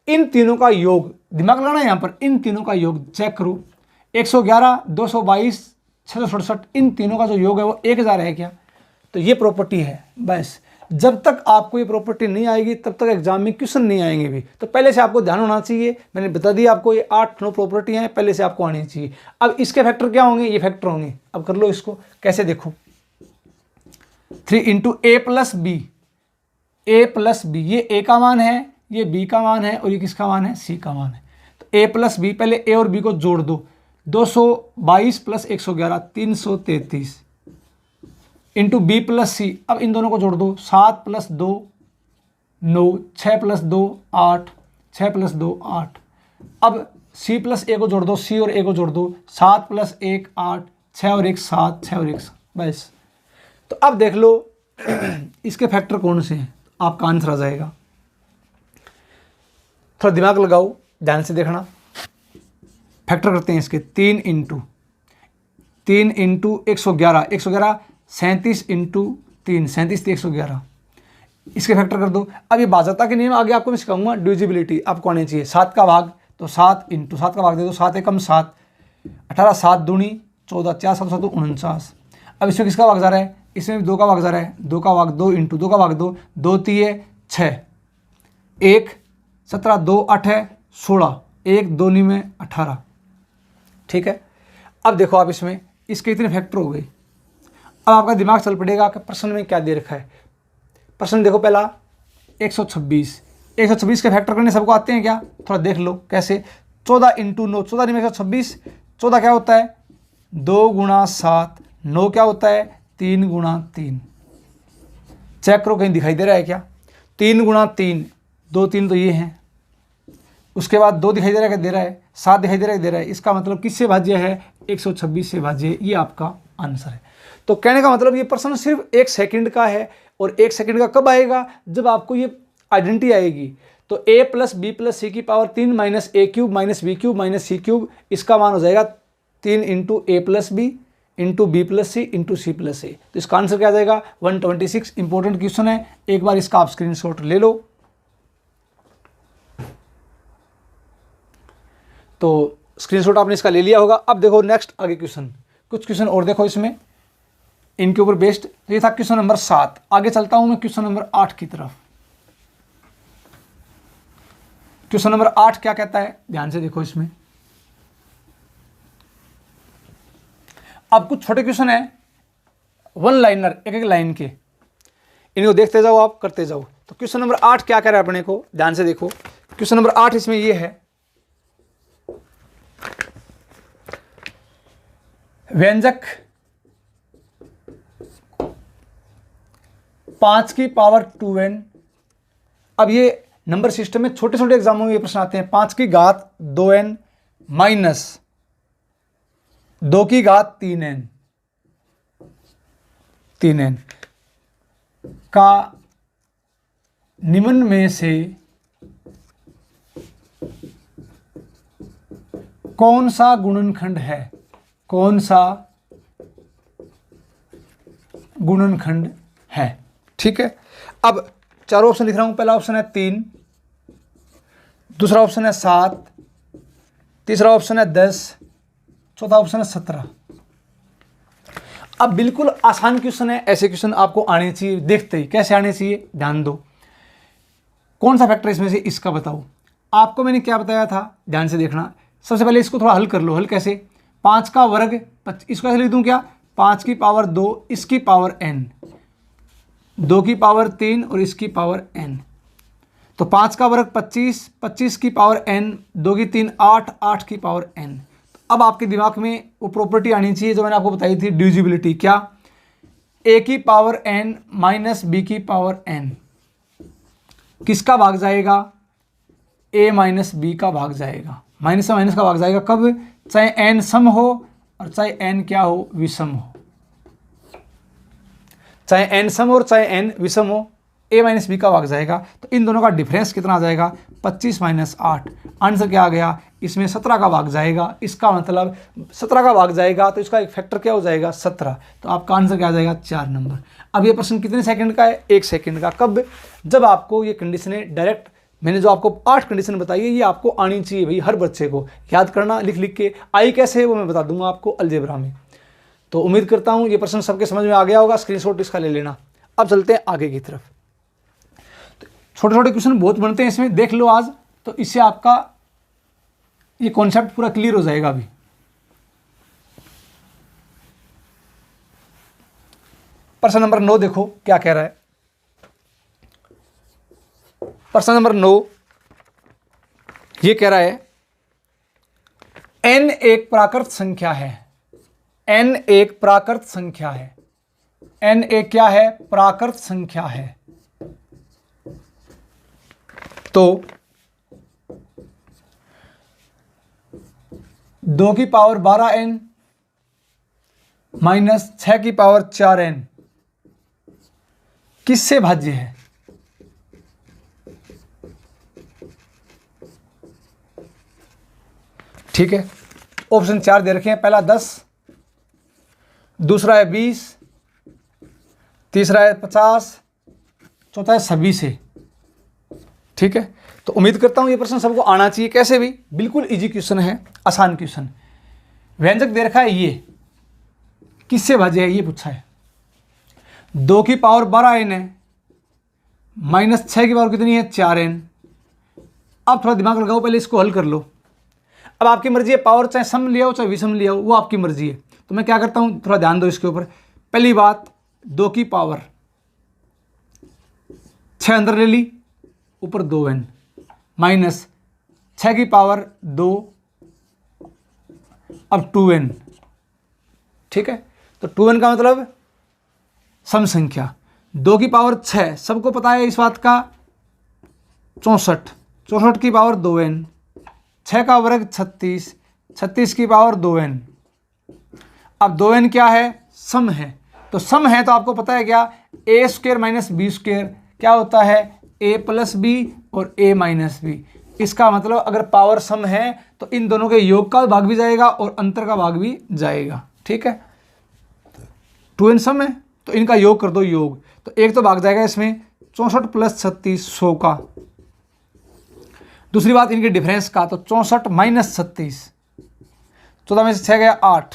इन तीनों का योग, दिमाग लगाना है यहाँ पर, इन तीनों का योग चेक करो, 111, 222, 667, इन तीनों का जो योग है वो 1000 है क्या? तो ये प्रॉपर्टी है। बस जब तक आपको ये प्रॉपर्टी नहीं आएगी तब तक एग्जाम में क्वेश्चन नहीं आएंगे भी। तो पहले से आपको ध्यान होना चाहिए, मैंने बता दिया आपको, ये 8-9 प्रॉपर्टी हैं, पहले से आपको आनी चाहिए। अब इसके फैक्टर क्या होंगे? ये फैक्टर होंगे। अब कर लो इसको, कैसे देखो, 3 इंटू ए प्लस बी, ये ए का मान है, ये बी का मान है, और ये किसका मान है? सी का मान है। तो ए प्लस बी, पहले ए और बी को जोड़ दो, 222 प्लस 111 333 इंटू बी प्लस सी, अब इन दोनों को जोड़ दो, 7 प्लस 2 9, 6 प्लस 2 8, 6 प्लस 2 8। अब सी प्लस ए को जोड़ दो, सी और ए को जोड़ दो, 7 प्लस 1 8, 6 और 1 7, 6 और 1 7, बस। तो अब देख लो इसके फैक्टर कौन से हैं, आपका आंसर आ जाएगा। थोड़ा दिमाग लगाओ, ध्यान से देखना। फैक्टर करते हैं इसके, 3 इंटू 111, 37 इंटू 3, 37 111, इसके फैक्टर कर दो। अब ये भाज्यता के नियम आगे आपको मैं सिखाऊंगा, डिविजिबिलिटी आपको आनी चाहिए। 7 का भाग, तो 7 इंटू 7 का भाग दे दो, 7 एकम 7, 18 7 दूनी 14, 4 7 7 49। अब इसमें किसका भाग जा रहा है? इसमें भी 2 का भाग जा रहा है, 2 का भाग 2 इंटू 2 का भाग 2, 2 3 6, 1 17 2 8 है 16, 1 2 9 में 18, ठीक है। अब देखो आप इसमें इसके इतने फैक्टर हो गए। अब आपका दिमाग चल पड़ेगा कि प्रश्न में क्या दे रखा है। प्रश्न देखो, पहला 126 के फैक्टर करने सबको आते हैं क्या? थोड़ा देख लो कैसे। 14 इंटू 9, 14 नहीं में 126, 14 क्या होता है? 2 गुणा 7, 9 क्या होता है? 3 गुणा 3। चेक करो कहीं दिखाई दे रहा है क्या? 3 गुणा 3, 2 3 तो ये हैं, उसके बाद 2 दिखाई दे रहा है, क्या दे रहा है? 7 दिखाई दे रहा है, दे रहा है। इसका मतलब किससे भाज्य है? 126 से भाज्य है। ये आपका आंसर है। तो कहने का मतलब ये प्रश्न सिर्फ 1 सेकंड का है, और 1 सेकंड का कब आएगा? जब आपको ये आइडेंटिटी आएगी। तो a plus B plus c की power 3 minus a cube minus b cube minus c cube, इसका मान हो जाएगा 3 into a plus b into b plus c into c plus a. तो इसका आंसर क्या आ जाएगा? 126। इंपॉर्टेंट क्वेश्चन है, एक बार इसका आप स्क्रीनशॉट ले लो। तो स्क्रीनशॉट आपने इसका ले लिया होगा। अब देखो नेक्स्ट आगे क्वेश्चन, कुछ क्वेश्चन और देखो इसमें, इनके ऊपर बेस्ड। तो ये था क्वेश्चन नंबर 7। आगे चलता हूं मैं क्वेश्चन नंबर 8 की तरफ। क्वेश्चन नंबर 8 क्या कहता है, ध्यान से देखो इसमें। अब कुछ छोटे क्वेश्चन है, 1 लाइनर, एक लाइन के, इनको देखते जाओ, आप करते जाओ। तो क्वेश्चन नंबर 8 क्या कह रहा है अपने को, ध्यान से देखो। क्वेश्चन नंबर 8 इसमें ये है, व्यंजक 5 की पावर 2n। अब ये नंबर सिस्टम में छोटे छोटे एग्जामों में ये प्रश्न आते हैं। 5 की घात 2n माइनस 2 की घात 3n का निम्न में से कौन सा गुणनखंड है? कौन सा गुणनखंड है? ठीक है, अब चारों ऑप्शन लिख रहा हूं। पहला ऑप्शन है 3, दूसरा ऑप्शन है 7, तीसरा ऑप्शन है 10, चौथा ऑप्शन है 17। अब बिल्कुल आसान क्वेश्चन है, ऐसे क्वेश्चन आपको आने चाहिए। देखते ही कैसे आने चाहिए, ध्यान दो। कौन सा फैक्टर इसमें से इसका बताओ। आपको मैंने क्या बताया था, ध्यान से देखना। सबसे पहले इसको थोड़ा हल कर लो। हल कैसे? 5 का वर्ग, इसको ऐसे लिख दूं क्या, 5 की पावर 2, इसकी पावर n, 2 की पावर 3 और इसकी पावर n। तो 5 का वर्ग 25, 25 की पावर n, 2 की 3 8, 8 की पावर n। अब आपके दिमाग में वो प्रॉपर्टी आनी चाहिए जो मैंने आपको बताई थी, डिविजिबिलिटी। क्या? a की पावर n माइनस b की पावर n किसका भाग जाएगा? a माइनस b का भाग जाएगा। माइनस से माइनस का भाग जाएगा कब? चाहे n सम हो और चाहे n क्या हो, विषम हो। चाहे n सम हो और चाहे n विषम हो, a माइनस बी का भाग जाएगा। तो इन दोनों का डिफरेंस कितना आ जाएगा? 25 माइनस 8। आंसर क्या आ गया? इसमें 17 का भाग जाएगा। इसका मतलब 17 का भाग जाएगा तो इसका एक फैक्टर क्या हो जाएगा? 17। तो आपका आंसर क्या आ जाएगा? 4 नंबर। अब ये प्रश्न कितने सेकंड का है? 1 सेकंड का। कब? जब आपको ये कंडीशनें डायरेक्ट, मैंने जो आपको 8 कंडीशन बताई है, ये आपको आनी चाहिए भाई। हर बच्चे को याद करना, लिख लिख के। आई कैसे है वो मैं बता दूंगा आपको अलजेब्रा में। तो उम्मीद करता हूँ ये प्रश्न सबके समझ में आ गया होगा। स्क्रीनशॉट इसका ले लेना। अब चलते हैं आगे की तरफ। छोटे छोटे क्वेश्चन बहुत बनते हैं इसमें, देख लो आज, तो इससे आपका ये कॉन्सेप्ट पूरा क्लियर हो जाएगा। अभी प्रश्न नंबर 9 देखो क्या कह रहा है। प्रश्न नंबर 9 ये कह रहा है n एक प्राकृत संख्या है। n एक प्राकृत संख्या है। n एक क्या है? प्राकृत संख्या है। तो 2 की पावर 12n माइनस 6 की पावर 4n किससे भाज्य है? ठीक है, ऑप्शन 4 दे रखे हैं। पहला 10, दूसरा है 20, तीसरा है 50, चौथा है 26 है। ठीक है, तो उम्मीद करता हूं ये प्रश्न सबको आना चाहिए। कैसे भी, बिल्कुल इजी क्वेश्चन है, आसान क्वेश्चन। व्यंजक दे रखा है, ये किससे भाज्य है ये पूछा है। 2 की पावर 12n है माइनस 6 की पावर कितनी है? 4n। अब थोड़ा दिमाग लगाओ, पहले इसको हल कर लो। अब आपकी मर्जी है, पावर चाहे सम लिया हो चाहे विषम लिया हो, वो आपकी मर्जी है। तो मैं क्या करता हूं, थोड़ा ध्यान दो इसके ऊपर। पहली बात, 2 की पावर 6 अंदर ले ली, ऊपर 2n माइनस 6 की पावर 2, अब 2n। ठीक है, तो 2n का मतलब सम संख्या। 2 की पावर 6 सबको पता है इस बात का, 64, 64 की पावर 2n, 6 का वर्ग 36, 36 की पावर 2n। अब 2n क्या है? सम है। तो सम है तो आपको पता है क्या, a square minus B square क्या होता है? a प्लस बी और a माइनस बी। इसका मतलब अगर पावर सम है तो इन दोनों के योग का भाग भी जाएगा और अंतर का भाग भी जाएगा। ठीक है, 2n सम है तो इनका योग कर दो, योग। तो एक तो भाग जाएगा इसमें 64 प्लस 36, 100 का। दूसरी बात इनके डिफरेंस का, तो 64 माइनस 36, 14 में से 6 गया 8,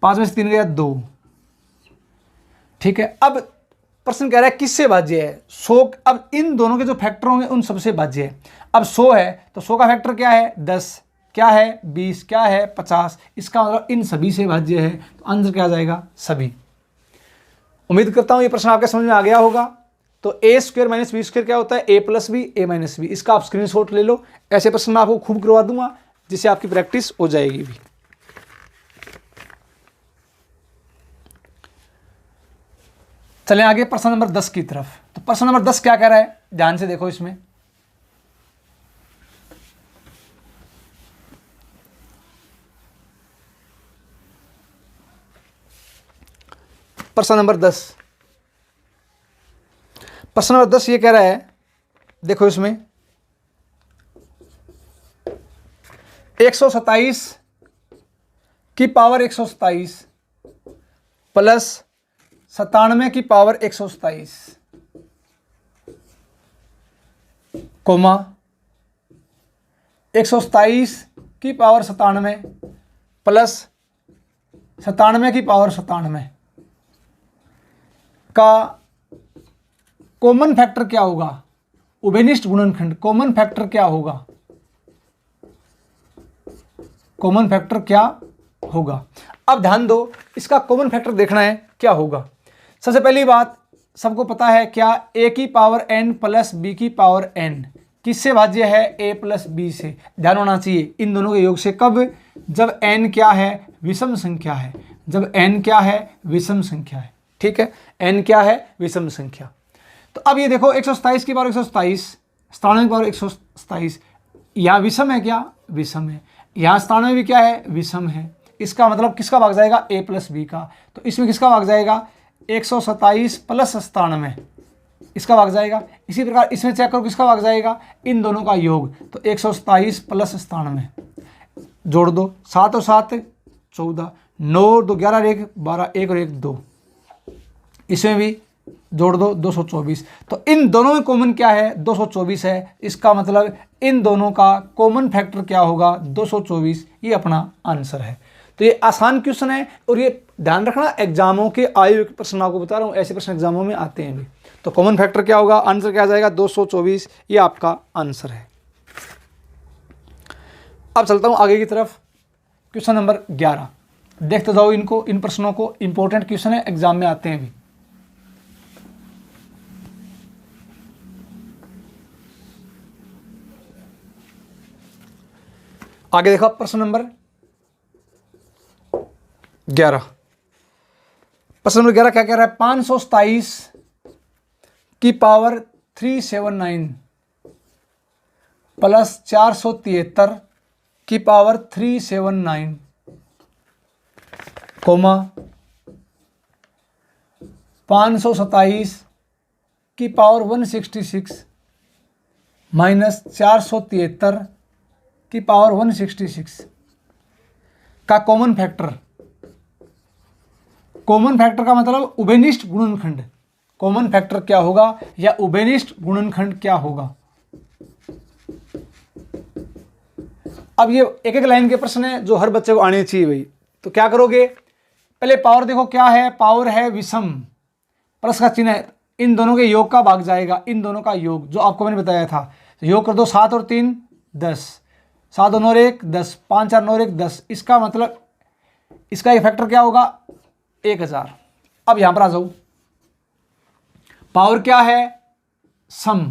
5 में से 3 गया 2। ठीक है, अब प्रश्न कह रहा है किससे भाज्य है? 100। अब इन दोनों के जो फैक्टर होंगे उन सबसे भाज्य है। अब 100 है तो 100 का फैक्टर क्या है? 10, क्या है? 20, क्या है? 50। इसका मतलब इन सभी से भाज्य है। तो आंसर क्या आ जाएगा? सभी। उम्मीद करता हूं ये प्रश्न आपके समझ में आ गया होगा। तो a square minus B square क्या होता है? a plus B, a minus B. इसका आप स्क्रीनशॉट ले लो। ऐसे प्रश्न मैं आपको खूब करवा दूंगा जिससे आपकी प्रैक्टिस हो जाएगी भी। चलें आगे प्रश्न नंबर 10 की तरफ। तो प्रश्न नंबर 10 क्या कह रहा है? ध्यान से देखो इसमें। प्रश्न नंबर 10, प्रश्न नंबर 10 ये कह रहा है, देखो इसमें 127 की पावर 127 प्लस 97 की पावर 127 कोमा 127 की पावर 97 प्लस 97 की पावर 97 का कॉमन फैक्टर क्या होगा? उभयनिष्ठ गुणनखंड कॉमन फैक्टर क्या होगा? कॉमन फैक्टर क्या होगा? अब ध्यान दो, इसका कॉमन फैक्टर देखना है क्या होगा। सबसे पहली बात, सबको पता है क्या, a की पावर n प्लस b की पावर n किससे भाज्य है? a प्लस b से। ध्यान होना चाहिए इन दोनों के योग से। कब? जब n क्या है? विषम संख्या है। जब n क्या है? विषम संख्या है। ठीक है, n क्या है? विषम संख्या। तो अब ये देखो 127 की पावर 127, 97 की पावर 127, यहाँ विषम है क्या? विषम है। यहाँ 97 भी क्या है? विषम है। इसका मतलब किसका भाग जाएगा? a प्लस बी का। तो इसमें किसका भाग जाएगा? 127 प्लस 97, इसका भाग जाएगा। इसी प्रकार इसमें चेक करो किसका भाग जाएगा? इन दोनों का योग। तो 127 प्लस 97 जोड़ दो, 7 और 7 14, 9 और 2 11 और 1 12, 1 और 1 2, इसमें भी जोड़ दो 224। तो इन दोनों में कॉमन क्या है? 224 है। इसका मतलब इन दोनों का कॉमन फैक्टर क्या होगा? 224। ये अपना आंसर है। तो ये आसान क्वेश्चन है, और ये ध्यान रखना एग्जामों के आयु के प्रश्न आपको बता रहा हूँ, ऐसे प्रश्न एग्जामों में आते हैं भी। तो कॉमन फैक्टर क्या होगा? आंसर क्या आ जाएगा? 224। ये आपका आंसर है। अब चलता हूँ आगे की तरफ। क्वेश्चन नंबर 11 देखते जाओ इनको, इन प्रश्नों को। इंपॉर्टेंट क्वेश्चन है, एग्जाम में आते हैं भी। आगे देखो प्रश्न नंबर 11। प्रश्न नंबर 11 क्या कह रहा है? 527 की पावर 379 प्लस 473 की पावर 379 कोमा 527 की पावर 166 माइनस 473 की पावर 166 का कॉमन फैक्टर। कॉमन फैक्टर का मतलब उभयनिष्ठ गुणनखंड। कॉमन फैक्टर क्या होगा या उभयनिष्ठ गुणनखंड क्या होगा? अब ये एक एक लाइन के प्रश्न है जो हर बच्चे को आने चाहिए भाई। तो क्या करोगे? पहले पावर देखो क्या है? पावर है विषम, प्लस का चिन्ह है, इन दोनों के योग का भाग जाएगा। इन दोनों का योग जो आपको मैंने बताया था, तो योग कर दो। 7 और 3 10, 7 और 9 1 10, 5 और 9 1 10। इसका मतलब इसका एक फैक्टर क्या होगा? 1000। अब यहां पर आ जाओ, पावर क्या है? सम।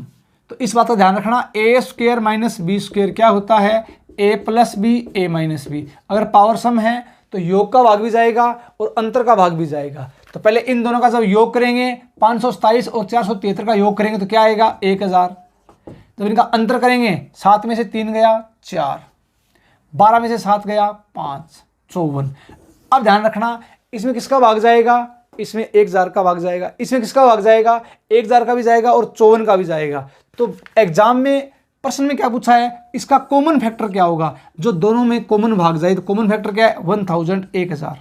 तो इस बात का ध्यान रखना, ए स्क्वायर माइनस बी स्क्वायर क्या होता है? A plus b a minus B. अगर पावर सम है तो योग का भाग भी जाएगा और अंतर का भाग भी जाएगा। तो पहले इन दोनों का जब योग करेंगे, 527 और 473 का योग करेंगे तो क्या आएगा? 1000। जब इनका अंतर करेंगे, 7 में से 3 गया 4, 12 में से 7 गया 5, 54। अब ध्यान रखना, इसमें किसका भाग जाएगा? इसमें 1000 का भाग जाएगा। इसमें किसका भाग जाएगा? 1000 का भी जाएगा और 54 का भी जाएगा। तो एग्जाम में प्रश्न में क्या पूछा है? इसका कॉमन फैक्टर क्या होगा? जो दोनों में कॉमन भाग जाए। तो कॉमन फैक्टर क्या है? 1000, 1000।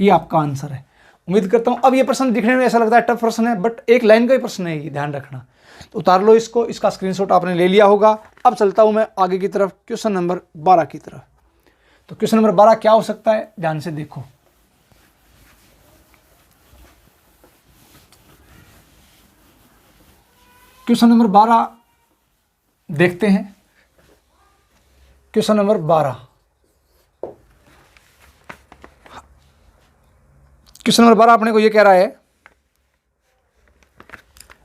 ये आपका आंसर है। उम्मीद करता हूं अब ये प्रश्न दिखने में ऐसा लगता है टफ प्रश्न है, बट एक लाइन का ही प्रश्न है, ये ध्यान रखना। तो उतार लो इसको, इसका स्क्रीनशॉट आपने ले लिया होगा। अब चलता हूं मैं आगे की तरफ, क्वेश्चन नंबर 12 की तरफ। तो क्वेश्चन नंबर 12 क्या हो सकता है? ध्यान से देखो। क्वेश्चन नंबर 12 देखते हैं। क्वेश्चन नंबर 12, क्वेश्चन नंबर 12 अपने को ये कह रहा है,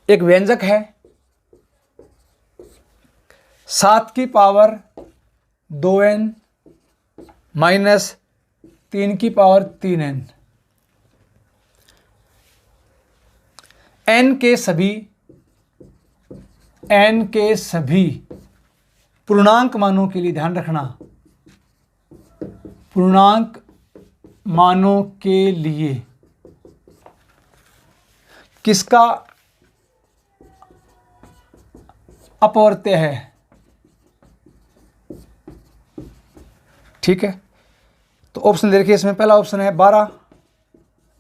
एक व्यंजक है 7 की पावर 2n माइनस 3 की पावर 3n, n के सभी n के सभी पूर्णांक मानों के लिए, ध्यान रखना, पूर्णांक मानों के लिए किसका अपवर्त्य है। ठीक है, तो ऑप्शन दे रखिए इसमें। पहला ऑप्शन है 12,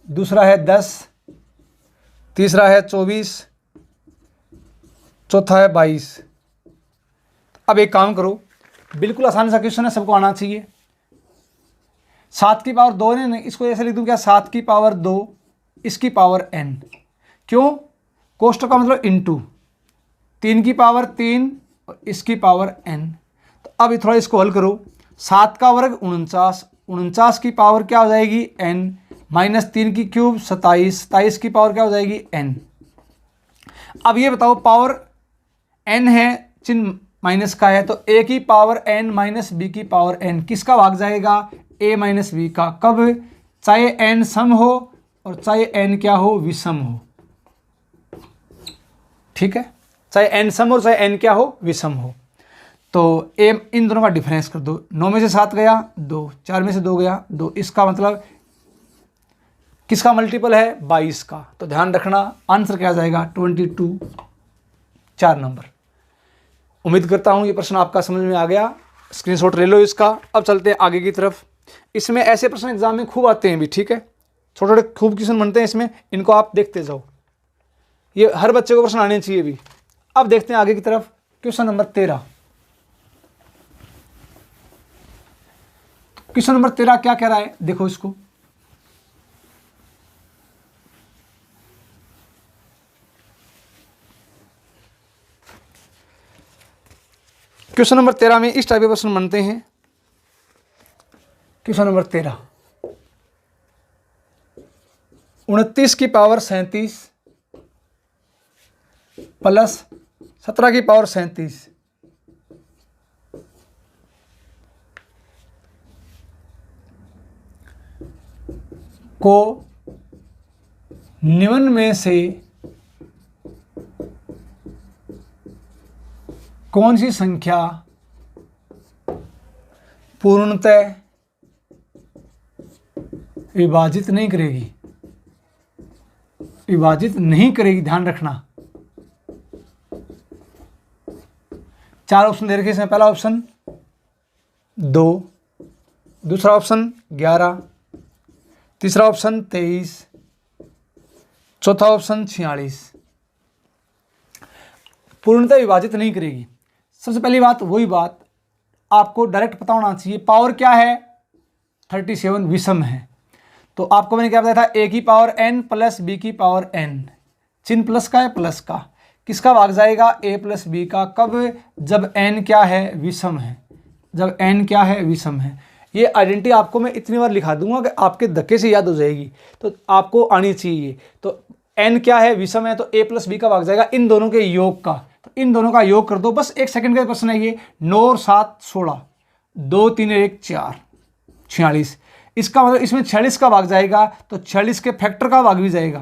दूसरा है 10, तीसरा है 24, चौथा है 22। अब एक काम करो, बिल्कुल आसान सा क्वेश्चन है, सबको आना चाहिए। 7 की पावर 2 ने, इसको ऐसे लिख दूं क्या, 7 की पावर 2 इसकी पावर n। क्यों, कोष्टक का मतलब इनटू 3 की पावर 3 और इसकी पावर n। तो अब थोड़ा इसको हल करो। 7 का वर्ग 49, 49 की पावर क्या हो जाएगी n, माइनस 3 की क्यूब 27, 27 की पावर क्या हो जाएगी n। अब ये बताओ, पावर n है, चिन्ह माइनस का है, तो a की पावर n माइनस b की पावर n किसका भाग जाएगा, a माइनस b का। कब, चाहे n सम हो और चाहे n क्या हो, विषम हो। ठीक है, चाहे n सम हो चाहे n क्या हो, विषम हो। तो a, इन दोनों का डिफरेंस कर दो। 9 में से 7 गया 2, 4 में से 2 गया 2, इसका मतलब किसका मल्टीपल है, 22 का। तो ध्यान रखना आंसर क्या आ जाएगा, 22, 4 नंबर। उम्मीद करता हूँ ये प्रश्न आपका समझ में आ गया, स्क्रीनशॉट ले लो इसका। अब चलते हैं आगे की तरफ। इसमें ऐसे प्रश्न एग्जाम में खूब आते हैं भी, ठीक है, छोटे छोटे खूब क्वेश्चन बनते हैं इसमें, इनको आप देखते जाओ, ये हर बच्चे को प्रश्न आने चाहिए भी। अब देखते हैं आगे की तरफ, क्वेश्चन नंबर 13। क्वेश्चन नंबर 13 क्या कह रहा है, देखो इसको। क्वेश्चन नंबर 13 में इस टाइप के प्रश्न बनते हैं। क्वेश्चन नंबर 13, 29 की पावर 37 प्लस 17 की पावर 37 को निम्न में से कौन सी संख्या पूर्णतः विभाजित नहीं करेगी, विभाजित नहीं करेगी, ध्यान रखना। 4 ऑप्शन दे रखे इसमें। पहला ऑप्शन 2, दूसरा ऑप्शन 11, तीसरा ऑप्शन 23, चौथा ऑप्शन 46। पूर्णतः विभाजित नहीं करेगी। सबसे पहली बात, वही बात आपको डायरेक्ट पता होना चाहिए, पावर क्या है 37, विषम है। तो आपको मैंने क्या बताया था, a की पावर n प्लस b की पावर n, चिन्ह प्लस का है, प्लस का, किसका भाग जाएगा, a प्लस b का। कब, जब n क्या है, विषम है, जब n क्या है, विषम है। ये आइडेंटिटी आपको मैं इतनी बार लिखा दूंगा कि आपके धक्के से याद हो जाएगी, तो आपको आनी चाहिए। तो n क्या है, विषम है, तो a प्लस b का भाग जाएगा इन दोनों के योग का। तो इन दोनों का योग कर दो, बस 1 सेकंड का प्रश्न है ये। 9 और 7 16, 2 3 1 4, 46। इसका मतलब इसमें 46 का भाग जाएगा, तो 46 के फैक्टर का भाग भी जाएगा।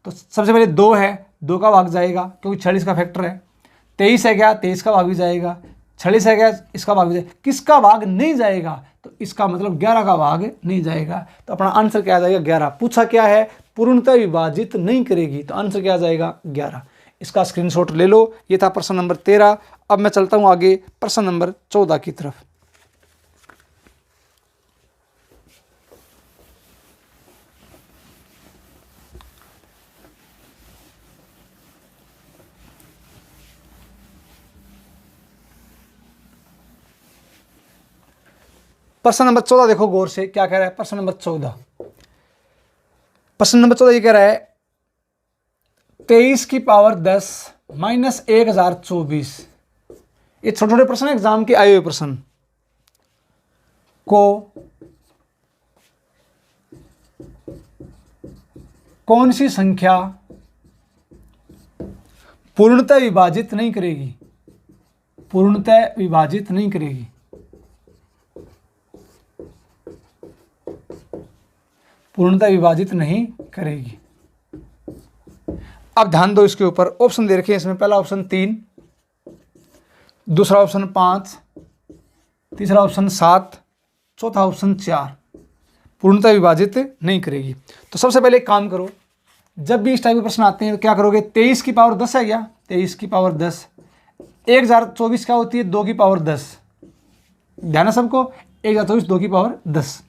तो सबसे पहले 2 है, 2 का भाग जाएगा क्योंकि 46 का फैक्टर है। 23 है क्या, 23 का भाग भी जाएगा। 46 है क्या, इसका भाग भी जाएगा। किसका भाग नहीं जाएगा, तो इसका मतलब 11 का भाग नहीं जाएगा। तो अपना आंसर क्या आ जाएगा, 11। पूछा क्या है, पूर्णतः विभाजित नहीं करेगी, तो आंसर क्या आ जाएगा, 11। इसका स्क्रीनशॉट ले लो। ये था प्रश्न नंबर 13। अब मैं चलता हूं आगे प्रश्न नंबर 14 की तरफ। प्रश्न नंबर 14 देखो गौर से, क्या कह रहा है प्रश्न नंबर 14। प्रश्न नंबर 14 ये कह रहा है 23 की पावर 10 माइनस 1024। ये छोटे छोटे प्रश्न एग्जाम के आए हुए प्रश्न को कौन सी संख्या पूर्णतः विभाजित नहीं करेगी, पूर्णतः विभाजित नहीं करेगी। पूर्णतः विभाजित नहीं करेगी। अब ध्यान दो इसके ऊपर, ऑप्शन दे रखे हैं इसमें। पहला ऑप्शन 3, दूसरा ऑप्शन 5, तीसरा ऑप्शन 7, चौथा ऑप्शन 4। पूर्णतः विभाजित नहीं करेगी। तो सबसे पहले एक काम करो, जब भी इस टाइप के प्रश्न आते हैं तो क्या करोगे, 23 की पावर 10 है क्या, 23 की पावर 10, 1024 क्या होती है, 2 की पावर 10। ध्यान है सबको, 1024 2 की पावर 10।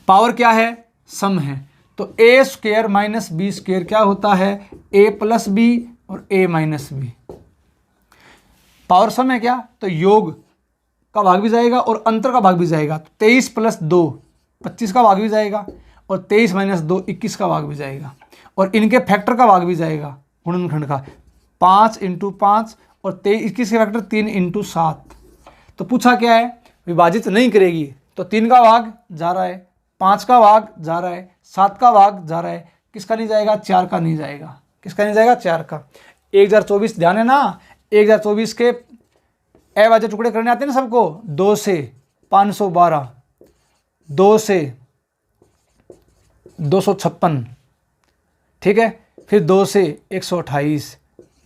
पावर क्या है, सम है, तो ए स्क्वायर माइनस बी स्क्वायर क्या होता है, ए प्लस बी और ए माइनस बी। पावर सम है क्या, तो योग का भाग भी जाएगा और अंतर का भाग भी जाएगा। तो 23 प्लस 2 25 का भाग भी जाएगा और 23 माइनस 2 21 का भाग भी जाएगा और इनके फैक्टर का भाग भी जाएगा, गुणनखंड का 5 × 5 और 21 के फैक्टर 3 × 7। तो पूछा क्या है, विभाजित नहीं करेगी, तो 3 का भाग जा रहा है, 5 का भाग जा रहा है, 7 का भाग जा रहा है, किसका नहीं जाएगा, 4 का नहीं जाएगा। किसका नहीं जाएगा, 4 का। 1024 ध्यान है ना, 1024 के अभाज्य टुकड़े करने आते हैं ना सबको, 2 से 512, 2 से 256, ठीक है, फिर 2 से 128,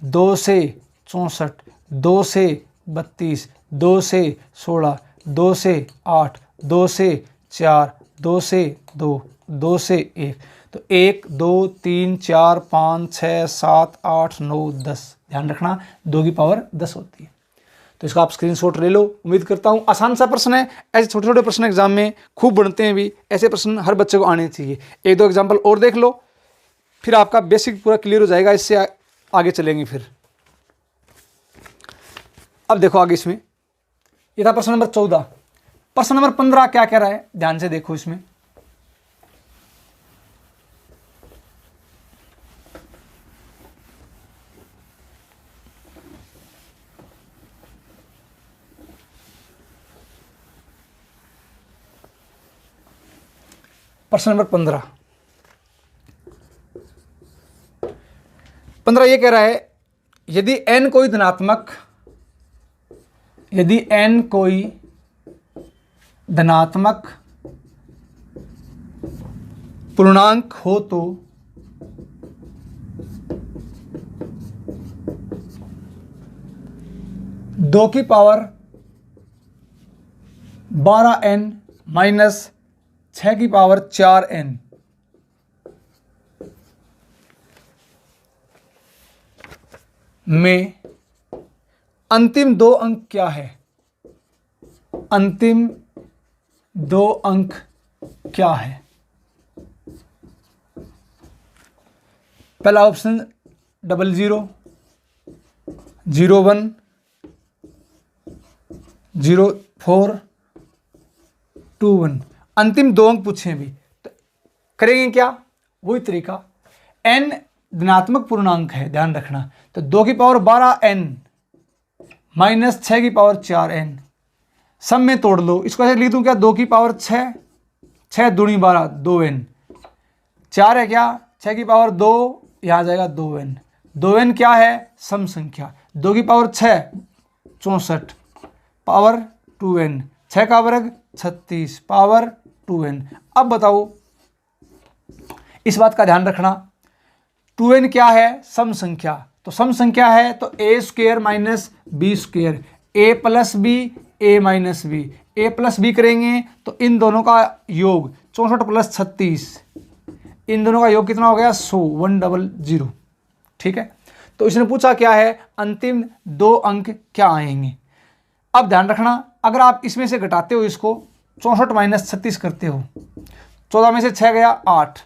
2 से 64, 2 से 32, 2 से 16, 2 से 8, 2 से 4, 2 से 2, 2 से 1। तो 1 2 3 4 5 6 7 8 9 10। ध्यान रखना 2 की पावर 10 होती है। तो इसका आप स्क्रीनशॉट ले लो। उम्मीद करता हूँ आसान सा प्रश्न है, ऐसे छोटे छोटे प्रश्न एग्जाम में खूब बनते हैं भी, ऐसे प्रश्न हर बच्चे को आने चाहिए। 1-2 एग्जाम्पल और देख लो, फिर आपका बेसिक पूरा क्लियर हो जाएगा, इससे आगे चलेंगे फिर। अब देखो आगे इसमें, ये था प्रश्न नंबर 14। प्रश्न नंबर 15 क्या कह रहा है, ध्यान से देखो इसमें। प्रश्न नंबर 15 ये कह रहा है, यदि n कोई धनात्मक पूर्णांक हो तो दो की पावर 12n माइनस 6 की पावर 4n में अंतिम 2 अंक क्या है, अंतिम 2 अंक क्या है। पहला ऑप्शन 00, 01, 04, 21। अंतिम 2 अंक पूछे भी तो करेंगे क्या, वही तरीका। n धनात्मक पूर्णांक है, ध्यान रखना, तो 2 की पावर 12n माइनस 6 की पावर 4n, सब में तोड़ लो। इसको ऐसे लिख दूं क्या, 2 की पावर 6, 6 दूनी 12 2n, 4 है क्या, 6 की पावर 2, यहाँ आ जाएगा 2n। 2n क्या है, सम संख्या, 2 की पावर 6 64 पावर 2n, 6 का वर्ग 36 पावर 2n। अब बताओ, इस बात का ध्यान रखना, 2n क्या है, सम संख्या, तो सम संख्या है तो a square minus B square, a plus B a minus B, a plus B करेंगे तो इन दोनों का योग 64 प्लस 36, इन दोनों का योग कितना हो गया 100, 100। ठीक है, तो इसने पूछा क्या है, अंतिम 2 अंक क्या आएंगे। अब ध्यान रखना, अगर आप इसमें से घटाते हो, इसको 64 माइनस 36 करते हो, 14 में से 6 गया 8,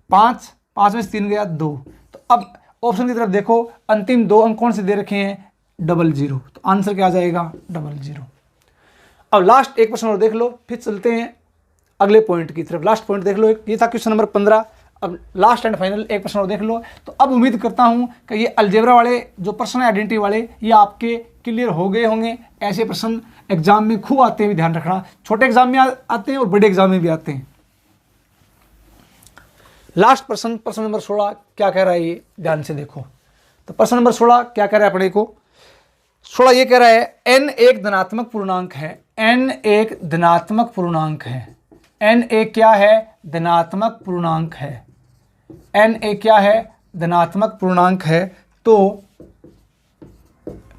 5 में से 3 गया 2। तो अब ऑप्शन की तरफ देखो, अंतिम 2 अंक कौन से दे रखे हैं, 00, तो आंसर क्या आ जाएगा 00। अब लास्ट एक प्रश्न और देख लो, फिर चलते हैं अगले पॉइंट की तरफ। लास्ट पॉइंट देख लो, ये था क्वेश्चन नंबर 15। अब लास्ट एंड फाइनल एक प्रश्न और देख लो। तो अब उम्मीद करता हूं कि ये अलजेब्रा वाले जो प्रश्न है, आइडेंटिटी वाले, ये आपके क्लियर हो गए होंगे। ऐसे प्रश्न एग्जाम में खूब आते हैं, ध्यान रखना, छोटे एग्जाम में आते हैं और बड़े एग्जाम में भी आते हैं। लास्ट प्रश्न, प्रश्न नंबर 16 क्या कह रहा है, ये ध्यान से देखो। तो प्रश्न नंबर 16 क्या कह रहा है अपने को, 16 ये कह रहा है, n एक धनात्मक पूर्णांक है, n एक धनात्मक पूर्णांक है, n एक क्या है, धनात्मक पूर्णांक है, n एक क्या है, धनात्मक पूर्णांक है। तो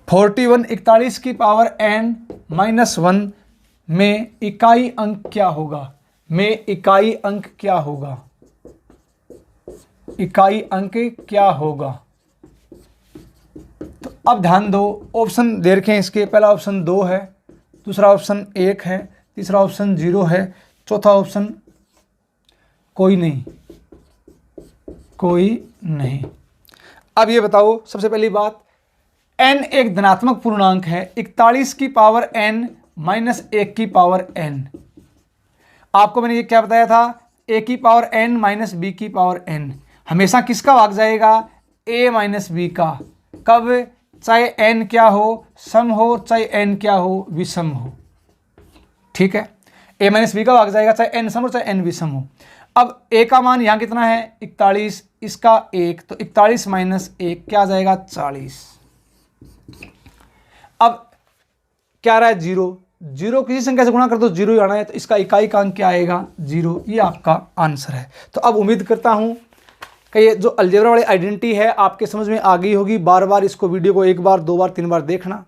41 41 की पावर n माइनस 1 में इकाई अंक क्या होगा? में इकाई अंक क्या होगा? इकाई अंक क्या होगा? तो अब ध्यान दो, ऑप्शन दे रखे हैं इसके। पहला ऑप्शन 2 है, दूसरा ऑप्शन 1 है, तीसरा ऑप्शन 0 है, चौथा ऑप्शन कोई नहीं, कोई नहीं। अब ये बताओ, सबसे पहली बात, n एक धनात्मक पूर्णांक है। 41 की पावर n माइनस 1 की पावर n। आपको मैंने ये क्या बताया था? a की पावर n माइनस b की पावर n हमेशा किसका भाग जाएगा? a माइनस b का। कब? चाहे n क्या हो, सम हो, चाहे n क्या हो, विषम हो। ठीक है, a माइनस b का भाग जाएगा, चाहे n सम हो चाहे n विषम हो। अब a का मान यहाँ कितना है? 41, इसका 1, तो 41 माइनस 1 क्या आ जाएगा? 40। अब क्या रहा है? 0। 0 किसी संख्या से गुणा कर दो 0 ही आना है, तो इसका इकाई का अंक क्या आएगा? 0। ये आपका आंसर है। तो अब उम्मीद करता हूं कि ये जो अलजेब्रा वाली आइडेंटिटी है आपके समझ में आ गई होगी। बार बार इसको वीडियो को 1 बार 2 बार 3 बार देखना।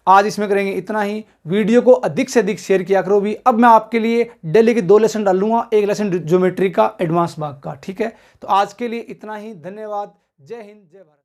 आज इसमें करेंगे इतना ही। वीडियो को अधिक से अधिक शेयर किया करो भी। अब मैं आपके लिए डेली के 2 लेसन डालूंगा, एक लेसन ज्योमेट्री का एडवांस भाग का। ठीक है, तो आज के लिए इतना ही। धन्यवाद। जय हिंद, जय भारत।